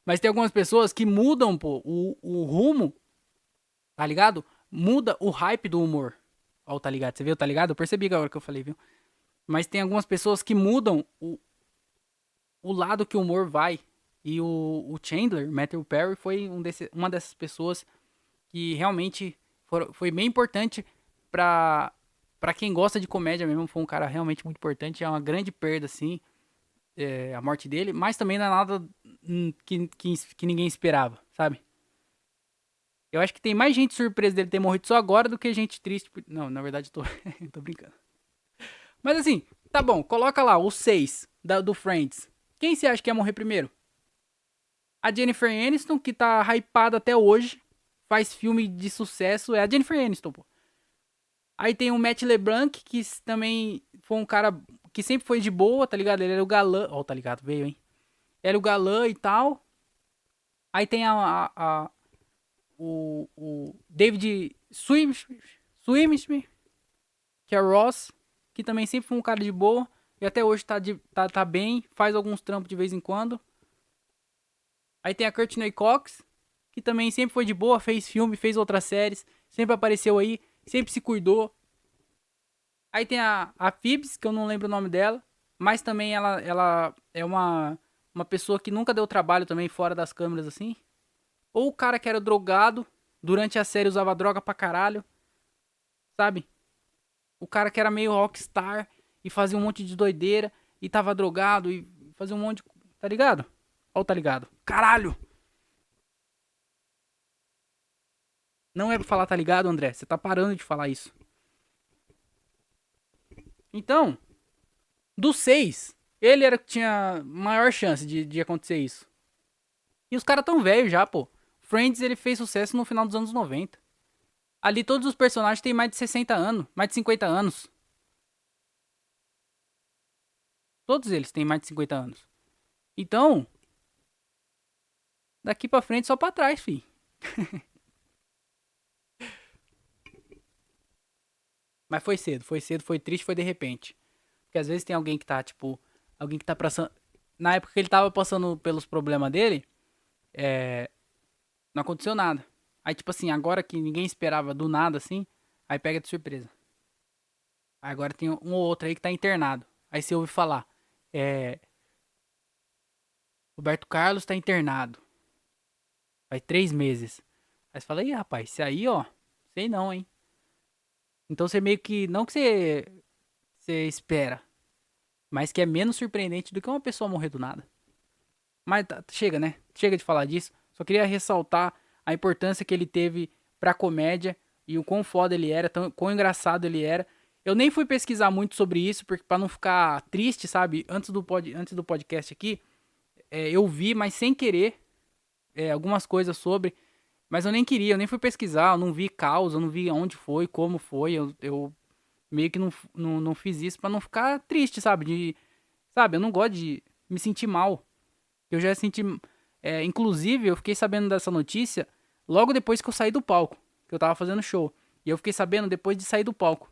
Mas tem algumas pessoas que mudam, pô, o rumo, tá ligado? Muda o hype do humor. Ó, tá ligado? Você viu, tá ligado? Eu percebi agora que eu falei, viu? Mas tem algumas pessoas que mudam o lado que o humor vai. E o Chandler, Matthew Perry, foi uma dessas pessoas que realmente foi bem importante pra, pra quem gosta de comédia mesmo. Foi um cara realmente muito importante. É uma grande perda, assim, a morte dele. Mas também não é nada que ninguém esperava, sabe? Eu acho que tem mais gente surpresa dele ter morrido só agora do que gente triste. Não, na verdade, tô, tô brincando. Mas assim, tá bom, coloca lá os seis do Friends. Quem você acha que ia morrer primeiro? A Jennifer Aniston, que tá hypada até hoje, faz filme de sucesso, é a Jennifer Aniston, pô. Aí tem o Matt LeBlanc, que também foi um cara que sempre foi de boa, tá ligado? Ele era o galã. Ó, tá ligado? Veio, hein? Era o galã e tal. Aí tem o David Swimsmith, que é o Ross, que também sempre foi um cara de boa. E até hoje tá bem, faz alguns trampos de vez em quando. Aí tem a Courtney Cox, que também sempre foi de boa, fez filme, fez outras séries, sempre apareceu aí, sempre se cuidou. Aí tem a Phoebs, que eu não lembro o nome dela, mas também ela é uma pessoa que nunca deu trabalho também fora das câmeras assim. Ou o cara que era drogado, durante a série usava droga pra caralho, sabe? O cara que era meio rockstar e fazia um monte de doideira e tava drogado e fazia um monte de... Tá ligado? Ó, tá ligado? Caralho! Não é pra falar tá ligado, André? Você tá parando de falar isso. Então, dos seis, ele era que tinha maior chance de acontecer isso. E os caras tão velhos já, pô. Friends, ele fez sucesso no final dos anos 90. Ali todos os personagens têm mais de 60 anos, mais de 50 anos. Todos eles têm mais de 50 anos. Então, daqui pra frente só pra trás, fi. Mas foi cedo, foi triste, foi de repente. Porque às vezes tem alguém que tá, tipo, alguém que tá passando. Na época que ele tava passando pelos problemas dele, não aconteceu nada. Aí, tipo assim, agora que ninguém esperava do nada, assim, aí pega de surpresa. Aí agora tem um ou outro aí que tá internado. Aí você ouve falar, é. Roberto Carlos tá internado. Faz 3 meses. Aí você fala, ih, rapaz, isso aí, ó, sei não, hein. Então você meio que. Não que você espera, mas que é menos surpreendente do que uma pessoa morrer do nada. Mas chega, né? Chega de falar disso. Só queria ressaltar a importância que ele teve pra comédia e o quão foda ele era, quão engraçado ele era. Eu nem fui pesquisar muito sobre isso, porque para não ficar triste, sabe? Antes do podcast aqui, eu vi, mas sem querer, algumas coisas sobre. Mas eu nem queria, eu nem fui pesquisar, eu não vi causa, eu não vi onde foi, como foi. Eu meio que não fiz isso pra não ficar triste, sabe? Sabe, eu não gosto de me sentir mal. Eu já senti. Inclusive, eu fiquei sabendo dessa notícia logo depois que eu saí do palco, que eu tava fazendo show. E eu fiquei sabendo depois de sair do palco.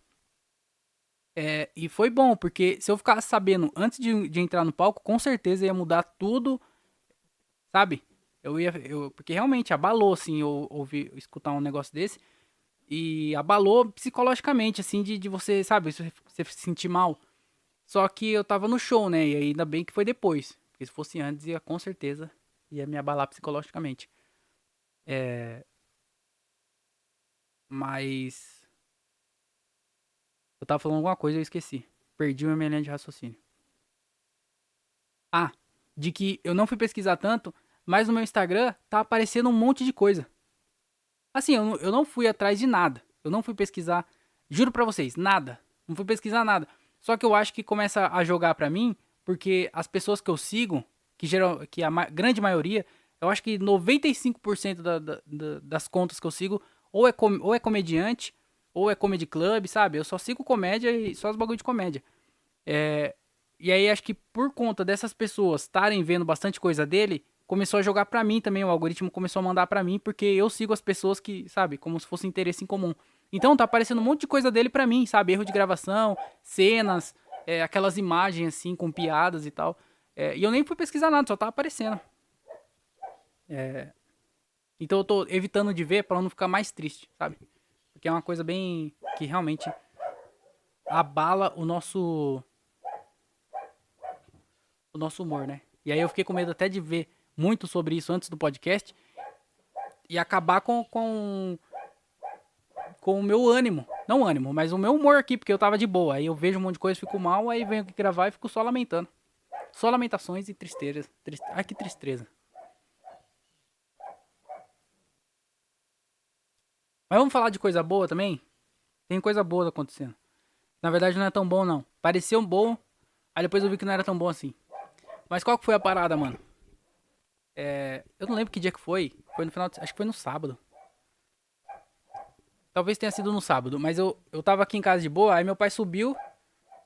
E foi bom, porque se eu ficasse sabendo antes de entrar no palco, com certeza ia mudar tudo, sabe? Porque realmente abalou, assim, eu ouvir, escutar um negócio desse. E abalou psicologicamente, assim, de você, sabe, você se sentir mal. Só que eu tava no show, né? E ainda bem que foi depois. Porque se fosse antes, com certeza ia me abalar psicologicamente. Mas eu tava falando alguma coisa e eu esqueci. Perdi uma minha linha de raciocínio. Ah, de que eu não fui pesquisar tanto, mas no meu Instagram tá aparecendo um monte de coisa. Assim, eu não fui atrás de nada. Eu não fui pesquisar, juro pra vocês, nada. Não fui pesquisar nada. Só que eu acho que começa a jogar pra mim, porque as pessoas que eu sigo, que a grande maioria, eu acho que 95% das contas que eu sigo, ou é comediante, ou é comedy club, sabe? Eu só sigo comédia e só os bagulho de comédia. É, e aí acho que por conta dessas pessoas estarem vendo bastante coisa dele, começou a jogar pra mim também, o algoritmo começou a mandar pra mim, porque eu sigo as pessoas que, sabe, como se fosse interesse em comum. Então tá aparecendo um monte de coisa dele pra mim, sabe, erro de gravação, cenas, aquelas imagens assim com piadas e tal. E eu nem fui pesquisar nada, só tá aparecendo. Então eu tô evitando de ver pra não ficar mais triste, sabe? Porque é uma coisa bem que realmente abala o nosso humor, né? E aí eu fiquei com medo até de ver muito sobre isso antes do podcast e acabar com o meu ânimo. Não ânimo, mas o meu humor aqui, porque eu tava de boa. Aí eu vejo um monte de coisa, fico mal, aí venho aqui gravar e fico só lamentando. Só lamentações e tristezas. Ai, que tristeza. Mas vamos falar de coisa boa também? Tem coisa boa acontecendo. Na verdade não é tão bom não. Pareceu bom, aí depois eu vi que não era tão bom assim. Mas qual que foi a parada, mano? Eu não lembro que dia que foi. Foi no final, acho que foi no sábado. Talvez tenha sido no sábado, mas eu tava aqui em casa de boa, aí meu pai subiu,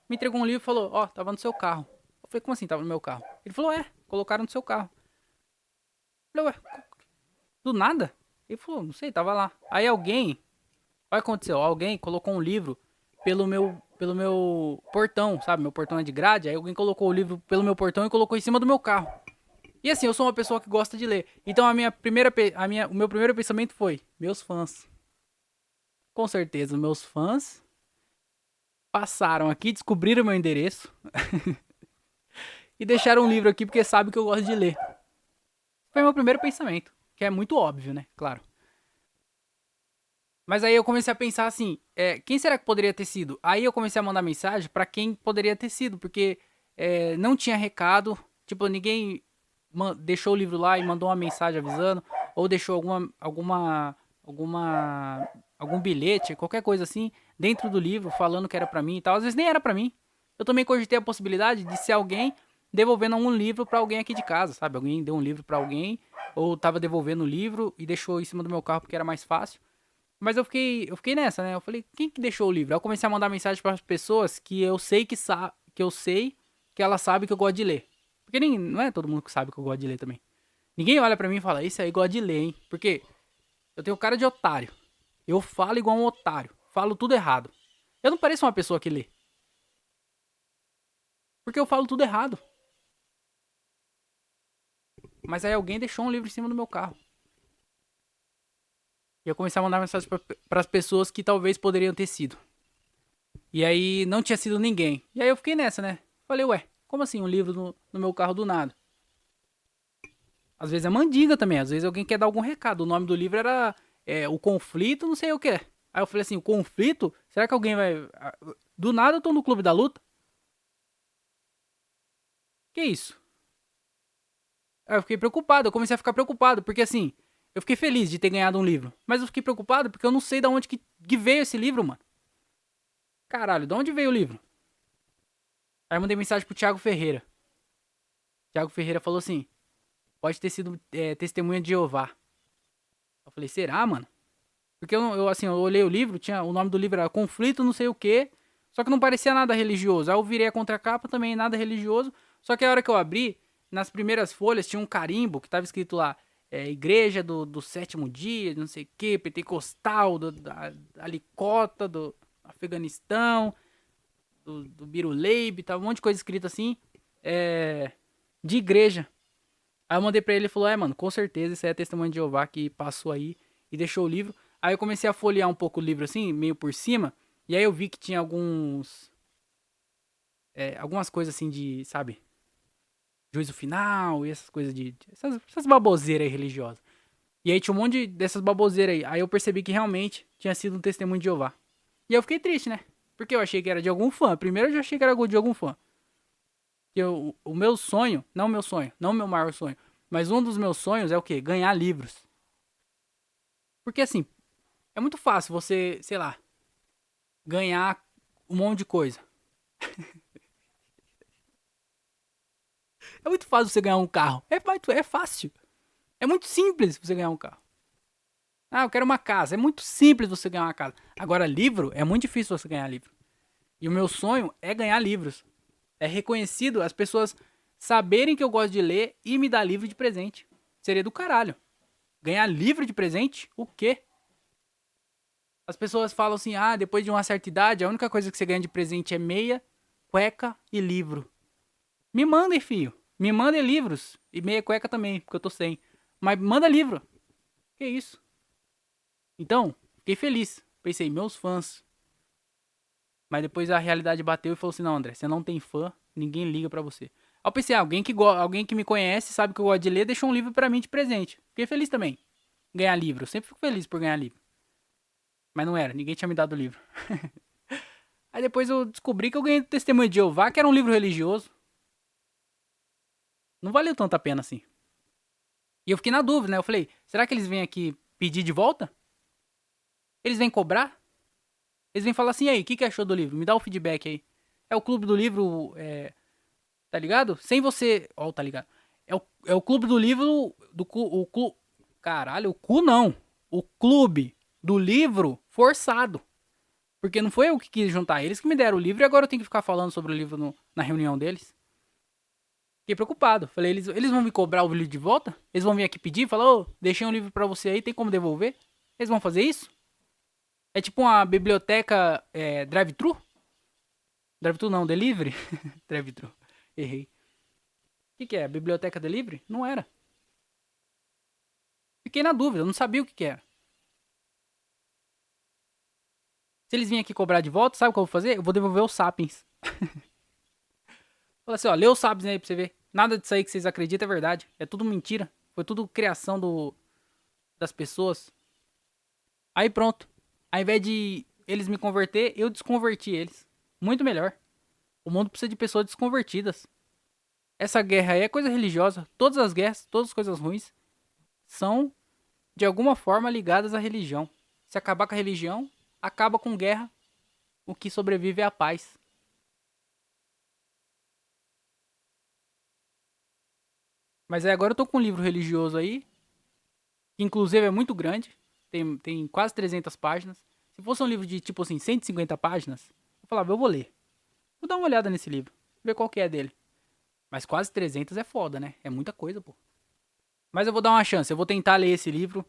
me entregou um livro e falou, ó, tava no seu carro. Eu falei, como assim tava no meu carro? Ele falou, colocaram no seu carro. Eu falei, ué, do nada? Ele falou, não sei, tava lá. Aí alguém, olha o que aconteceu, alguém colocou um livro pelo meu portão, sabe? Meu portão é de grade, aí alguém colocou o livro pelo meu portão e colocou em cima do meu carro. E assim, eu sou uma pessoa que gosta de ler. Então o meu primeiro pensamento foi, meus fãs. Com certeza, meus fãs passaram aqui, descobriram meu endereço e deixaram um livro aqui porque sabem que eu gosto de ler. Foi meu primeiro pensamento, que é muito óbvio, né? Claro. Mas aí eu comecei a pensar assim, quem será que poderia ter sido? Aí eu comecei a mandar mensagem pra quem poderia ter sido, porque não tinha recado, tipo, ninguém deixou o livro lá e mandou uma mensagem avisando, ou deixou algum bilhete, qualquer coisa assim, dentro do livro, falando que era pra mim e tal. Às vezes nem era pra mim. Eu também cogitei a possibilidade de ser alguém devolvendo um livro pra alguém aqui de casa, sabe? Alguém deu um livro pra alguém, ou tava devolvendo o livro e deixou em cima do meu carro porque era mais fácil. Mas eu fiquei nessa, né? Eu falei, quem que deixou o livro? Aí eu comecei a mandar mensagem para as pessoas que eu sei que eu sei que elas sabem que eu gosto de ler. Porque nem, não é todo mundo que sabe que eu gosto de ler também. Ninguém olha pra mim e fala, esse aí gosta de ler, hein? Porque eu tenho cara de otário. Eu falo igual um otário. Falo tudo errado. Eu não pareço uma pessoa que lê. Porque eu falo tudo errado. Mas aí alguém deixou um livro em cima do meu carro. E eu comecei a mandar mensagem para as pessoas que talvez poderiam ter sido. E aí não tinha sido ninguém. E aí eu fiquei nessa, né? Falei, ué, como assim um livro no meu carro do nada? Às vezes é mandinga também, às vezes alguém quer dar algum recado. O nome do livro era O Conflito, não sei o que. Aí eu falei assim, o conflito? Será que alguém vai. Do nada eu tô no Clube da Luta? Que isso? Aí eu fiquei preocupado, eu comecei a ficar preocupado, porque assim, eu fiquei feliz de ter ganhado um livro. Mas eu fiquei preocupado porque eu não sei de onde que veio esse livro, mano. Caralho, de onde veio o livro? Aí eu mandei mensagem pro Thiago Ferreira. Thiago Ferreira falou assim: pode ter sido testemunha de Jeová. Eu falei, será, mano? Porque eu olhei o livro, o nome do livro era Conflito, não sei o quê. Só que não parecia nada religioso. Aí eu virei a contracapa também, nada religioso. Só que a hora que eu abri, nas primeiras folhas tinha um carimbo que tava escrito lá: Igreja do Sétimo Dia, não sei o quê, Pentecostal, da Alicota, do Afeganistão, do Biruleib, tava um monte de coisa escrita assim, de igreja. Aí eu mandei pra ele e falou, mano, com certeza isso aí é testemunho de Jeová que passou aí e deixou o livro. Aí eu comecei a folhear um pouco o livro assim, meio por cima, e aí eu vi que tinha algumas coisas assim de, sabe, juízo final e essas coisas essas baboseiras aí religiosas. E aí tinha um monte dessas baboseiras aí. Aí eu percebi que realmente tinha sido um testemunho de Jeová. E eu fiquei triste, né? Porque eu achei que era de algum fã. Primeiro eu já achei que era de algum fã. Que o meu sonho, não o meu maior sonho, mas um dos meus sonhos é o quê? Ganhar livros. Porque assim, é muito fácil você, sei lá, ganhar um monte de coisa. É muito fácil você ganhar um carro. É fácil. É muito simples você ganhar um carro. Ah, eu quero uma casa. É muito simples você ganhar uma casa. Agora, livro, é muito difícil você ganhar livro. E o meu sonho é ganhar livros. É reconhecido as pessoas saberem que eu gosto de ler e me dar livro de presente. Seria do caralho. Ganhar livro de presente? O quê? As pessoas falam assim, depois de uma certa idade, a única coisa que você ganha de presente é meia, cueca e livro. Me mandem, filho. Me mandem livros. E meia cueca também, porque eu tô sem. Mas manda livro. Que isso? Então, fiquei feliz. Pensei, meus fãs. Mas depois a realidade bateu e falou assim, não, André, você não tem fã, ninguém liga pra você. Aí eu pensei, alguém que me conhece, sabe que eu gosto de ler, deixou um livro pra mim de presente. Fiquei feliz também. Ganhar livro. Eu sempre fico feliz por ganhar livro. Mas não era, ninguém tinha me dado o livro. Aí depois eu descobri que eu ganhei do Testemunho de Jeová, que era um livro religioso. Não valeu tanto a pena assim. E eu fiquei na dúvida, né? Eu falei, será que eles vêm aqui pedir de volta? Eles vêm cobrar? Eles vêm falar assim, e aí, o que achou do livro? Me dá o feedback aí. É o clube do livro, tá ligado? Sem você... Ó, tá ligado? É o clube do livro... Caralho, o cu não. O clube do livro forçado. Porque não foi eu que quis juntar. Eles que me deram o livro e agora eu tenho que ficar falando sobre o livro na reunião deles. Fiquei preocupado. Falei, eles vão me cobrar o livro de volta? Eles vão vir aqui pedir? Falar, ô, deixei um livro pra você aí, tem como devolver? Eles vão fazer isso? É tipo uma biblioteca drive-thru? Drive-thru não, delivery? Drive-thru. Errei. O que é? Biblioteca delivery? Não era. Fiquei na dúvida, eu não sabia o que era. Se eles virem aqui cobrar de volta, sabe o que eu vou fazer? Eu vou devolver os Sapiens. Fala assim, ó, lê os Sapiens aí pra você ver. Nada disso aí que vocês acreditam é verdade. É tudo mentira. Foi tudo criação das pessoas. Aí pronto. Ao invés de eles me converter, eu desconverti eles. Muito melhor. O mundo precisa de pessoas desconvertidas. Essa guerra aí é coisa religiosa. Todas as guerras, todas as coisas ruins são de alguma forma ligadas à religião. Se acabar com a religião, acaba com guerra. O que sobrevive é a paz. Mas agora eu tô com um livro religioso aí, que inclusive é muito grande. Tem quase 300 páginas. Se fosse um livro de tipo assim, 150 páginas, eu falava, eu vou ler. Vou dar uma olhada nesse livro, ver qual que é dele. Mas quase 300 é foda, né? É muita coisa, pô. Mas eu vou dar uma chance, eu vou tentar ler esse livro.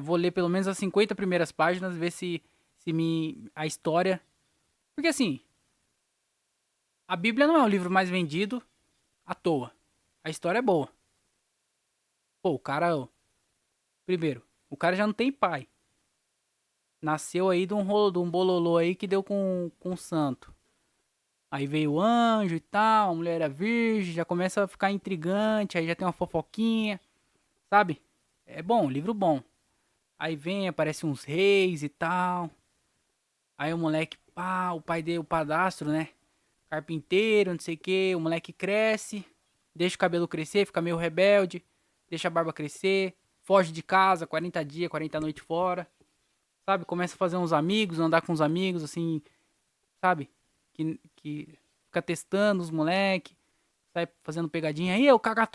Vou ler pelo menos as 50 primeiras páginas, ver se a história... Porque assim, a Bíblia não é o livro mais vendido à toa. A história é boa. Pô, o cara... Primeiro, o cara já não tem pai. Nasceu aí de um bololô aí que deu com um santo. Aí veio o anjo e tal, a mulher era virgem, já começa a ficar intrigante, aí já tem uma fofoquinha, sabe? É bom, livro bom. Aí vem, aparece uns reis e tal. Aí o moleque, pá, o pai dele, o padastro, né? Carpinteiro, não sei o que, o moleque cresce, deixa o cabelo crescer, fica meio rebelde, deixa a barba crescer, foge de casa, 40 dias, 40 noites fora, sabe? Começa a fazer uns amigos, andar com uns amigos, assim, sabe? Que fica testando os moleque, sai fazendo pegadinha. Aí, eu caga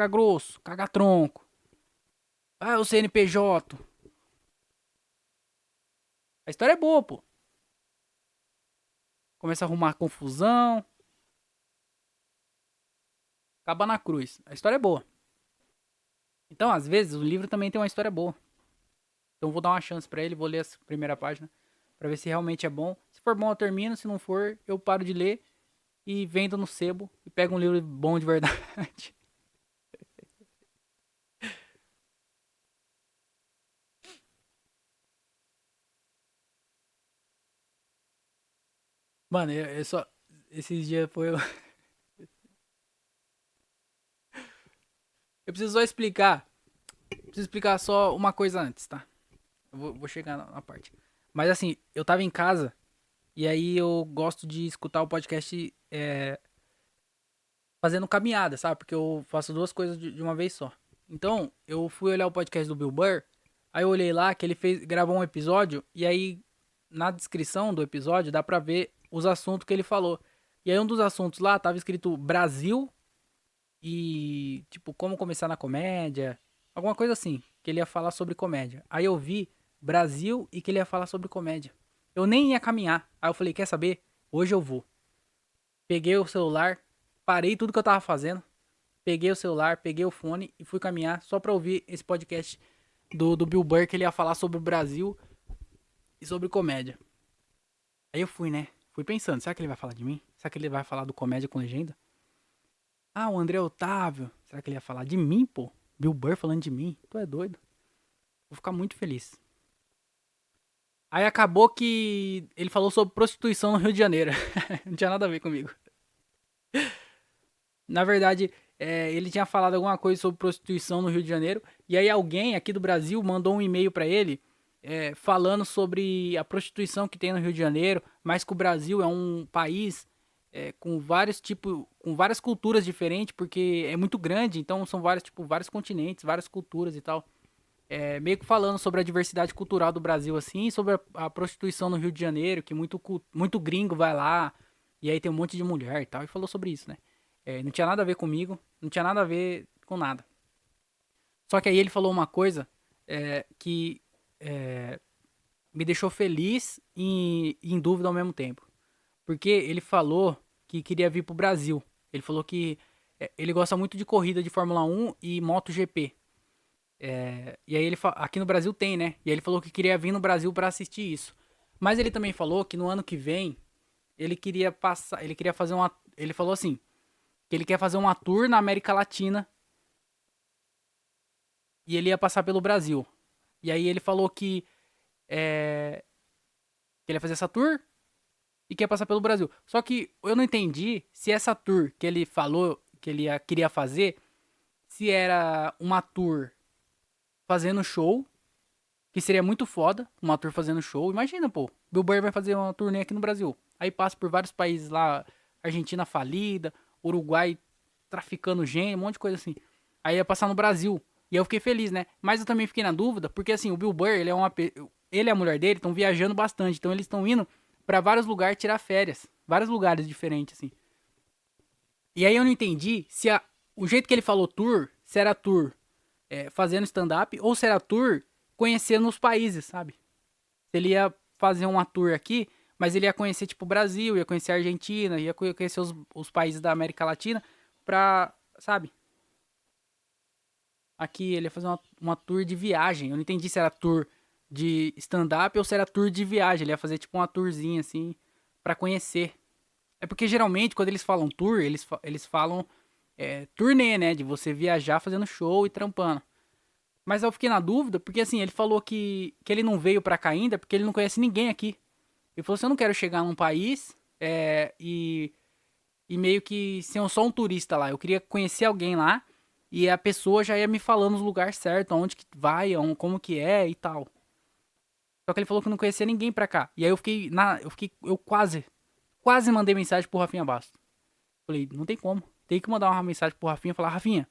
grosso, caga tronco. Ah, o CNPJ. A história é boa, pô. Começa a arrumar confusão. Acaba na cruz. A história é boa. Então, às vezes, o livro também tem uma história boa. Então, eu vou dar uma chance pra ele. Vou ler essa primeira página. Pra ver se realmente é bom. Se for bom, eu termino. Se não for, eu paro de ler. E vendo no sebo. E pego um livro bom de verdade. Mano, eu só... Esses dias foi... Eu preciso só explicar. Preciso explicar só uma coisa antes, tá? Eu vou chegar na parte. Mas assim, eu tava em casa e aí eu gosto de escutar o podcast fazendo caminhada, sabe? Porque eu faço duas coisas de uma vez só. Então, eu fui olhar o podcast do Bill Burr, aí eu olhei lá que ele gravou um episódio e aí na descrição do episódio dá pra ver os assuntos que ele falou. E aí um dos assuntos lá tava escrito Brasil e tipo como começar na comédia, alguma coisa assim, que ele ia falar sobre comédia. Aí eu vi Brasil e que ele ia falar sobre comédia. Eu nem ia caminhar. Aí eu falei, quer saber? Hoje eu vou. Peguei o celular, parei tudo que eu tava fazendo, peguei o celular, peguei o fone e fui caminhar só pra ouvir esse podcast do Bill Burr que ele ia falar sobre o Brasil e sobre comédia. Aí eu fui, né? Fui pensando, será que ele vai falar de mim? Será que ele vai falar do comédia com legenda? Ah, o André Otávio. Será que ele ia falar de mim, pô? Bill Burr falando de mim? Tu é doido. Vou ficar muito feliz. Aí acabou que ele falou sobre prostituição no Rio de Janeiro. Não tinha nada a ver comigo. Na verdade, ele tinha falado alguma coisa sobre prostituição no Rio de Janeiro. E aí alguém aqui do Brasil mandou um e-mail pra ele falando sobre a prostituição que tem no Rio de Janeiro, mas que o Brasil é um país com vários tipos, com várias culturas diferentes, porque é muito grande, então são vários, tipo, vários continentes, várias culturas e tal. Meio que falando sobre a diversidade cultural do Brasil, assim, e sobre a prostituição no Rio de Janeiro, que muito gringo vai lá, e aí tem um monte de mulher e tal, e falou sobre isso, né? Não tinha nada a ver comigo, não tinha nada a ver com nada. Só que aí ele falou uma coisa que me deixou feliz e em dúvida ao mesmo tempo. Porque ele falou que queria vir pro Brasil. Ele falou que ele gosta muito de corrida de Fórmula 1 e MotoGP. E aí aqui no Brasil tem, né? E aí ele falou que queria vir no Brasil pra assistir isso. Mas ele também falou que no ano que vem ele queria passar, ele queria fazer uma, ele falou assim, que ele quer fazer uma tour na América Latina e ele ia passar pelo Brasil. E aí ele falou que ele ia fazer essa tour e quer passar pelo Brasil. Só que eu não entendi se essa tour que ele falou que ele queria fazer, se era uma tour fazendo show, que seria muito foda, uma tour fazendo show. Imagina, pô, Bill Burr vai fazer uma turnê aqui no Brasil. Aí passa por vários países lá, Argentina falida, Uruguai traficando gente, um monte de coisa assim. Aí ia passar no Brasil. E eu fiquei feliz, né? Mas eu também fiquei na dúvida, porque assim, o Bill Burr, ele e a mulher dele estão viajando bastante, então eles estão indo pra vários lugares tirar férias, vários lugares diferentes assim. E aí eu não entendi se o jeito que ele falou tour, se era tour fazendo stand-up ou se era tour conhecendo os países, sabe? Se ele ia fazer uma tour aqui, mas ele ia conhecer, tipo, o Brasil, ia conhecer a Argentina, ia conhecer os países da América Latina pra, sabe? Aqui ele ia fazer uma tour de viagem. Eu não entendi se era tour de stand-up ou se era tour de viagem. Ele ia fazer, tipo, uma tourzinha, assim, pra conhecer. É porque, geralmente, quando eles falam tour, eles falam turnê, né? De você viajar fazendo show e trampando. Mas eu fiquei na dúvida, porque assim, ele falou que ele não veio pra cá ainda porque ele não conhece ninguém aqui. Ele falou assim, eu não quero chegar num país e meio que ser só um turista lá. Eu queria conhecer alguém lá e a pessoa já ia me falando os lugares certos, aonde que vai, como que é e tal. Só que ele falou que não conhecia ninguém pra cá. E aí eu quase mandei mensagem pro Rafinha Bastos. Falei, não tem como. Tem que mandar uma mensagem pro Rafinha e falar, Rafinha,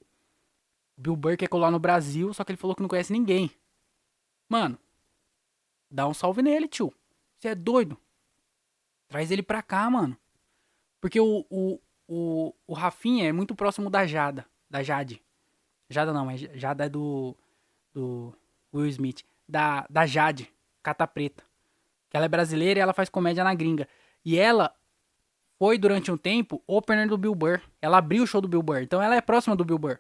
o Bill Burr quer colar no Brasil, só que ele falou que não conhece ninguém. Mano, dá um salve nele, tio. Você é doido? Traz ele pra cá, mano. Porque o Rafinha é muito próximo da Jada. Da Jade. Jada não, mas Jada é do Will Smith. Da Jade, Cata Preta. Que ela é brasileira e ela faz comédia na gringa. E ela foi, durante um tempo, opener do Bill Burr. Ela abriu o show do Bill Burr. Então ela é próxima do Bill Burr.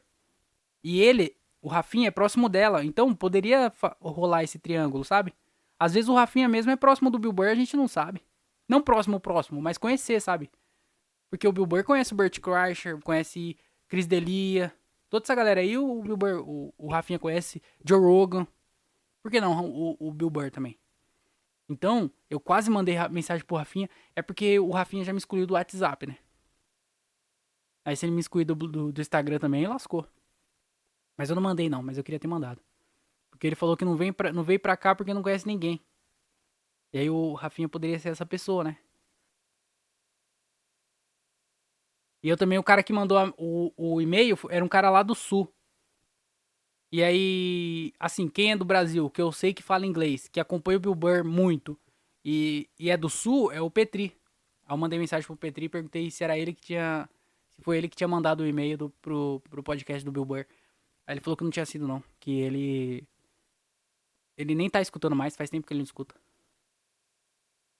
E ele, o Rafinha, é próximo dela. Então poderia rolar esse triângulo, sabe? Às vezes o Rafinha mesmo é próximo do Bill Burr, a gente não sabe. Não próximo, mas conhecer, sabe? Porque o Bill Burr conhece o Bert Kreischer, conhece Chris D'Elia. Toda essa galera aí, o Bill Burr, o Rafinha conhece Joe Rogan. Por que não o Bill Burr também? Então, eu quase mandei mensagem pro Rafinha. É porque o Rafinha já me excluiu do WhatsApp, né? Aí se ele me excluir do Instagram também, lascou. Mas eu não mandei não, mas eu queria ter mandado. Porque ele falou que não veio pra cá porque não conhece ninguém. E aí o Rafinha poderia ser essa pessoa, né? E eu também, o cara que mandou o e-mail era um cara lá do sul. E aí, assim, quem é do Brasil, que eu sei que fala inglês, que acompanha o Bill Burr muito, e é do sul, é o Petri. Aí eu mandei mensagem pro Petri e perguntei se era ele que tinha. Se foi ele que tinha mandado o e-mail pro podcast do Bill Burr. Aí ele falou que não tinha sido, não. Que ele. Ele nem tá escutando mais, faz tempo que ele não escuta.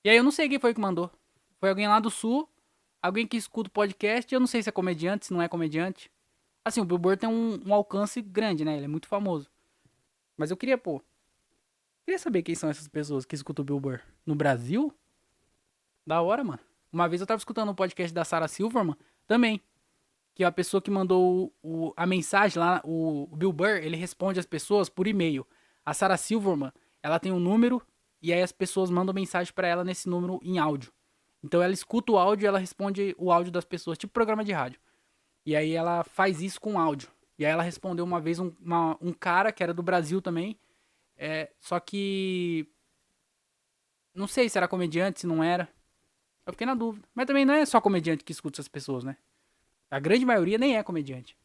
E aí eu não sei quem foi que mandou. Foi alguém lá do sul, alguém que escuta o podcast, eu não sei se é comediante, se não é comediante. Assim, o Bill Burr tem um alcance grande, né? Ele é muito famoso. Mas eu queria, pô. Queria saber quem são essas pessoas que escutam o Bill Burr. No Brasil? Da hora, mano. Uma vez eu tava escutando um podcast da Sarah Silverman também. Que é a pessoa que mandou a mensagem lá, o Bill Burr, ele responde as pessoas por e-mail. A Sarah Silverman, ela tem um número e aí as pessoas mandam mensagem pra ela nesse número em áudio. Então ela escuta o áudio e ela responde o áudio das pessoas, tipo programa de rádio. E aí ela faz isso com áudio. E aí ela respondeu uma vez um cara que era do Brasil também. Só que. Não sei se era comediante, se não era. Eu fiquei na dúvida. Mas também não é só comediante que escuta essas pessoas, né? A grande maioria nem é comediante.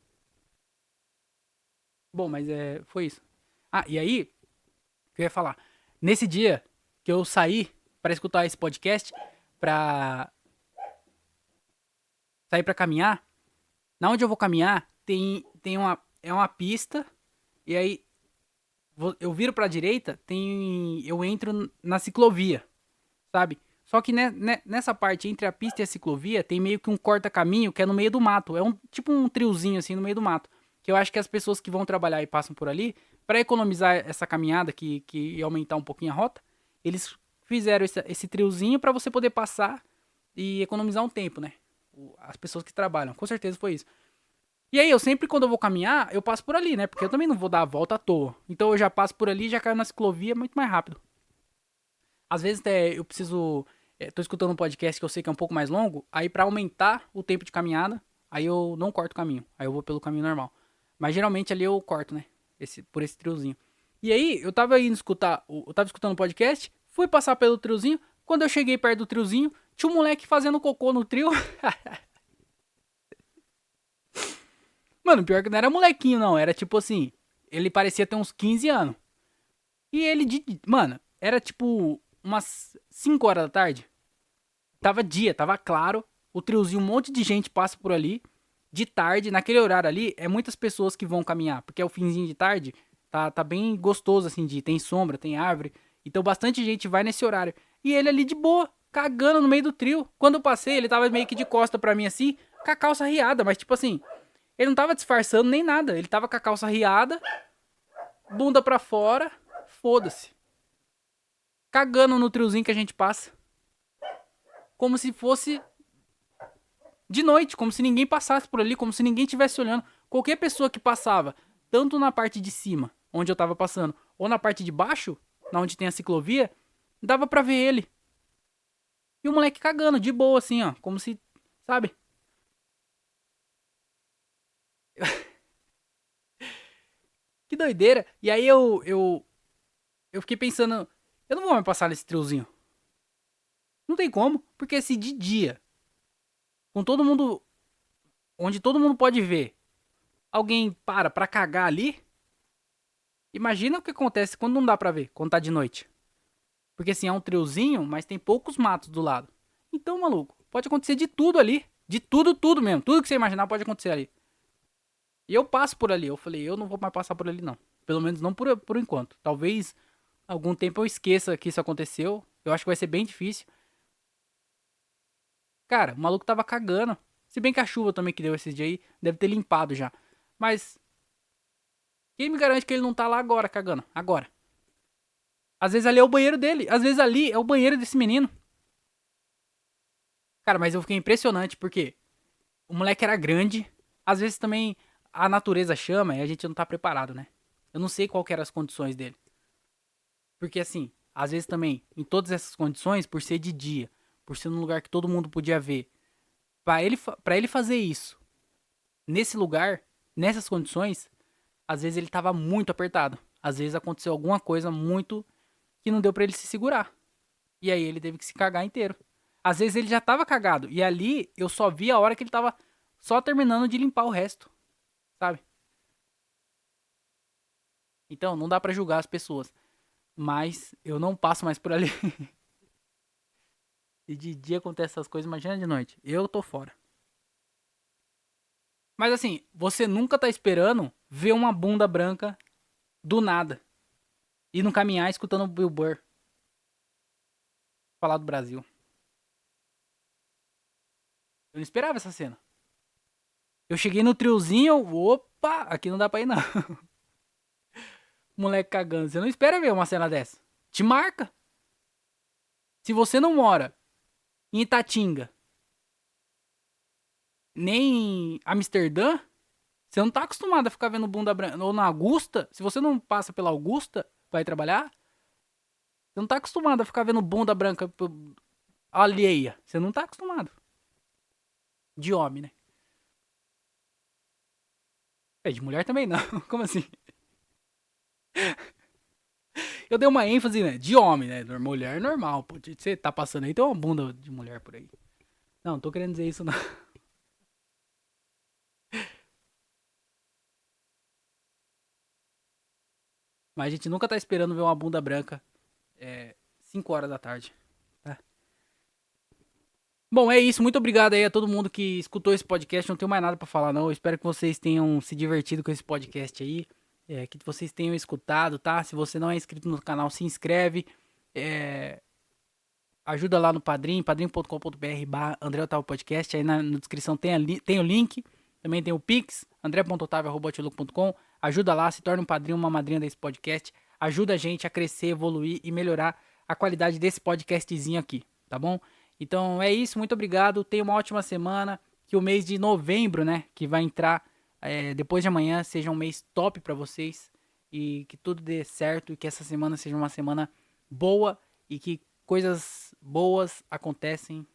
Bom, mas foi isso. Ah, e aí, o que eu ia falar? Nesse dia que eu saí pra escutar esse podcast, pra sair pra caminhar, na onde eu vou caminhar, é uma pista, e aí eu viro pra direita, eu entro na ciclovia, sabe? Só que nessa parte entre a pista e a ciclovia tem meio que um corta-caminho que é no meio do mato. É um tipo um triozinho assim no meio do mato. Que eu acho que as pessoas que vão trabalhar e passam por ali, pra economizar essa caminhada que ia aumentar um pouquinho a rota, eles fizeram esse triozinho pra você poder passar e economizar um tempo, né? As pessoas que trabalham. Com certeza foi isso. E aí, eu sempre, quando eu vou caminhar, eu passo por ali, né? Porque eu também não vou dar a volta à toa. Então eu já passo por ali e já caio na ciclovia muito mais rápido. Às vezes até eu preciso. Tô escutando um podcast que eu sei que é um pouco mais longo. Aí pra aumentar o tempo de caminhada, aí eu não corto o caminho. Aí eu vou pelo caminho normal. Mas geralmente ali eu corto, né? Por esse triozinho. E aí, eu tava indo escutar. Eu tava escutando o podcast, fui passar pelo triozinho. Quando eu cheguei perto do triozinho, tinha um moleque fazendo cocô no trio. Mano, pior que não era molequinho, não. Era tipo assim. Ele parecia ter uns 15 anos. E ele, mano, era tipo umas 5 horas da tarde. Tava dia, tava claro. O triozinho, um monte de gente passa por ali. De tarde, naquele horário ali, é muitas pessoas que vão caminhar. Porque é o finzinho de tarde. Tá bem gostoso assim de ir. Tem sombra, tem árvore. Então bastante gente vai nesse horário. E ele ali de boa, cagando no meio do trio. Quando eu passei, ele tava meio que de costa pra mim assim, com a calça riada. Mas tipo assim, ele não tava disfarçando nem nada. Ele tava com a calça riada, bunda pra fora. Foda-se. Cagando no triozinho que a gente passa. Como se fosse de noite, como se ninguém passasse por ali, como se ninguém estivesse olhando. Qualquer pessoa que passava, tanto na parte de cima, onde eu tava passando, ou na parte de baixo, na onde tem a ciclovia, dava pra ver ele. E o moleque cagando, de boa, assim, ó. Como se, sabe? Que doideira. E aí eu fiquei pensando, eu não vou mais passar nesse triozinho. Não tem como, porque se de dia, com todo mundo, onde todo mundo pode ver, alguém pra cagar ali, imagina o que acontece quando não dá pra ver, quando tá de noite. Porque assim, é um triozinho, mas tem poucos matos do lado. Então, maluco, pode acontecer de tudo ali. De tudo, tudo mesmo. Tudo que você imaginar pode acontecer ali. E eu passo por ali. Eu falei, eu não vou mais passar por ali, não. Pelo menos não por enquanto. Talvez algum tempo eu esqueça que isso aconteceu. Eu acho que vai ser bem difícil. Cara, o maluco tava cagando. Se bem que a chuva também que deu esses dias aí deve ter limpado já. Mas quem me garante que ele não tá lá agora cagando? Agora. Às vezes ali é o banheiro dele. Às vezes ali é o banheiro desse menino. Cara, mas eu fiquei impressionante porque o moleque era grande. Às vezes também a natureza chama e a gente não tá preparado, né? Eu não sei qual que eram as condições dele. Porque assim, às vezes também, em todas essas condições, por ser de dia, por ser num lugar que todo mundo podia ver, pra ele fazer isso, nesse lugar, nessas condições, às vezes ele tava muito apertado. Às vezes aconteceu alguma coisa muito que não deu pra ele se segurar. E aí ele teve que se cagar inteiro. Às vezes ele já tava cagado. E ali eu só vi a hora que ele tava só terminando de limpar o resto. Sabe? Então não dá pra julgar as pessoas. Mas eu não passo mais por ali. Se de dia acontece essas coisas, imagina de noite. Eu tô fora. Mas assim, você nunca tá esperando ver uma bunda branca do nada. E não caminhar escutando o Bill Burr falar do Brasil. Eu não esperava essa cena. Eu cheguei no triozinho, opa, aqui não dá pra ir não. Moleque cagando. Você não espera ver uma cena dessa. Te marca. Se você não mora em Itatinga, nem em Amsterdã, você não tá acostumado a ficar vendo bunda branca. Ou na Augusta, se você não passa pela Augusta pra ir trabalhar, você não tá acostumado a ficar vendo bunda branca alheia. Você não tá acostumado. De homem, né? É, de mulher também não. Como assim? Eu dei uma ênfase, né? De homem, né? Mulher é normal, pô. Você tá passando aí, tem uma bunda de mulher por aí. Não tô querendo dizer isso, não. Mas a gente nunca tá esperando ver uma bunda branca 5 horas da tarde. Tá? Bom, é isso. Muito obrigado aí a todo mundo que escutou esse podcast. Não tenho mais nada pra falar, não. Eu espero que vocês tenham se divertido com esse podcast aí. Que vocês tenham escutado, tá? Se você não é inscrito no canal, se inscreve. É, ajuda lá no Padrim, padrim.com.br/André Otávio Podcast. Aí na descrição tem o link. Também tem o Pix, andré.otavio.outlook.com. Ajuda lá, se torne um padrinho, uma madrinha desse podcast. Ajuda a gente a crescer, evoluir e melhorar a qualidade desse podcastzinho aqui, tá bom? Então é isso, muito obrigado. Tenha uma ótima semana. Que o mês de novembro, né, que vai entrar depois de amanhã, seja um mês top pra vocês. E que tudo dê certo e que essa semana seja uma semana boa e que coisas boas aconteçam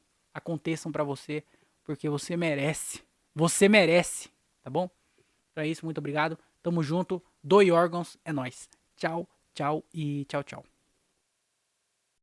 pra você, porque você merece. Você merece, tá bom? Então é isso, muito obrigado. Tamo junto. Doe órgãos, é nóis. Tchau, tchau e tchau, tchau.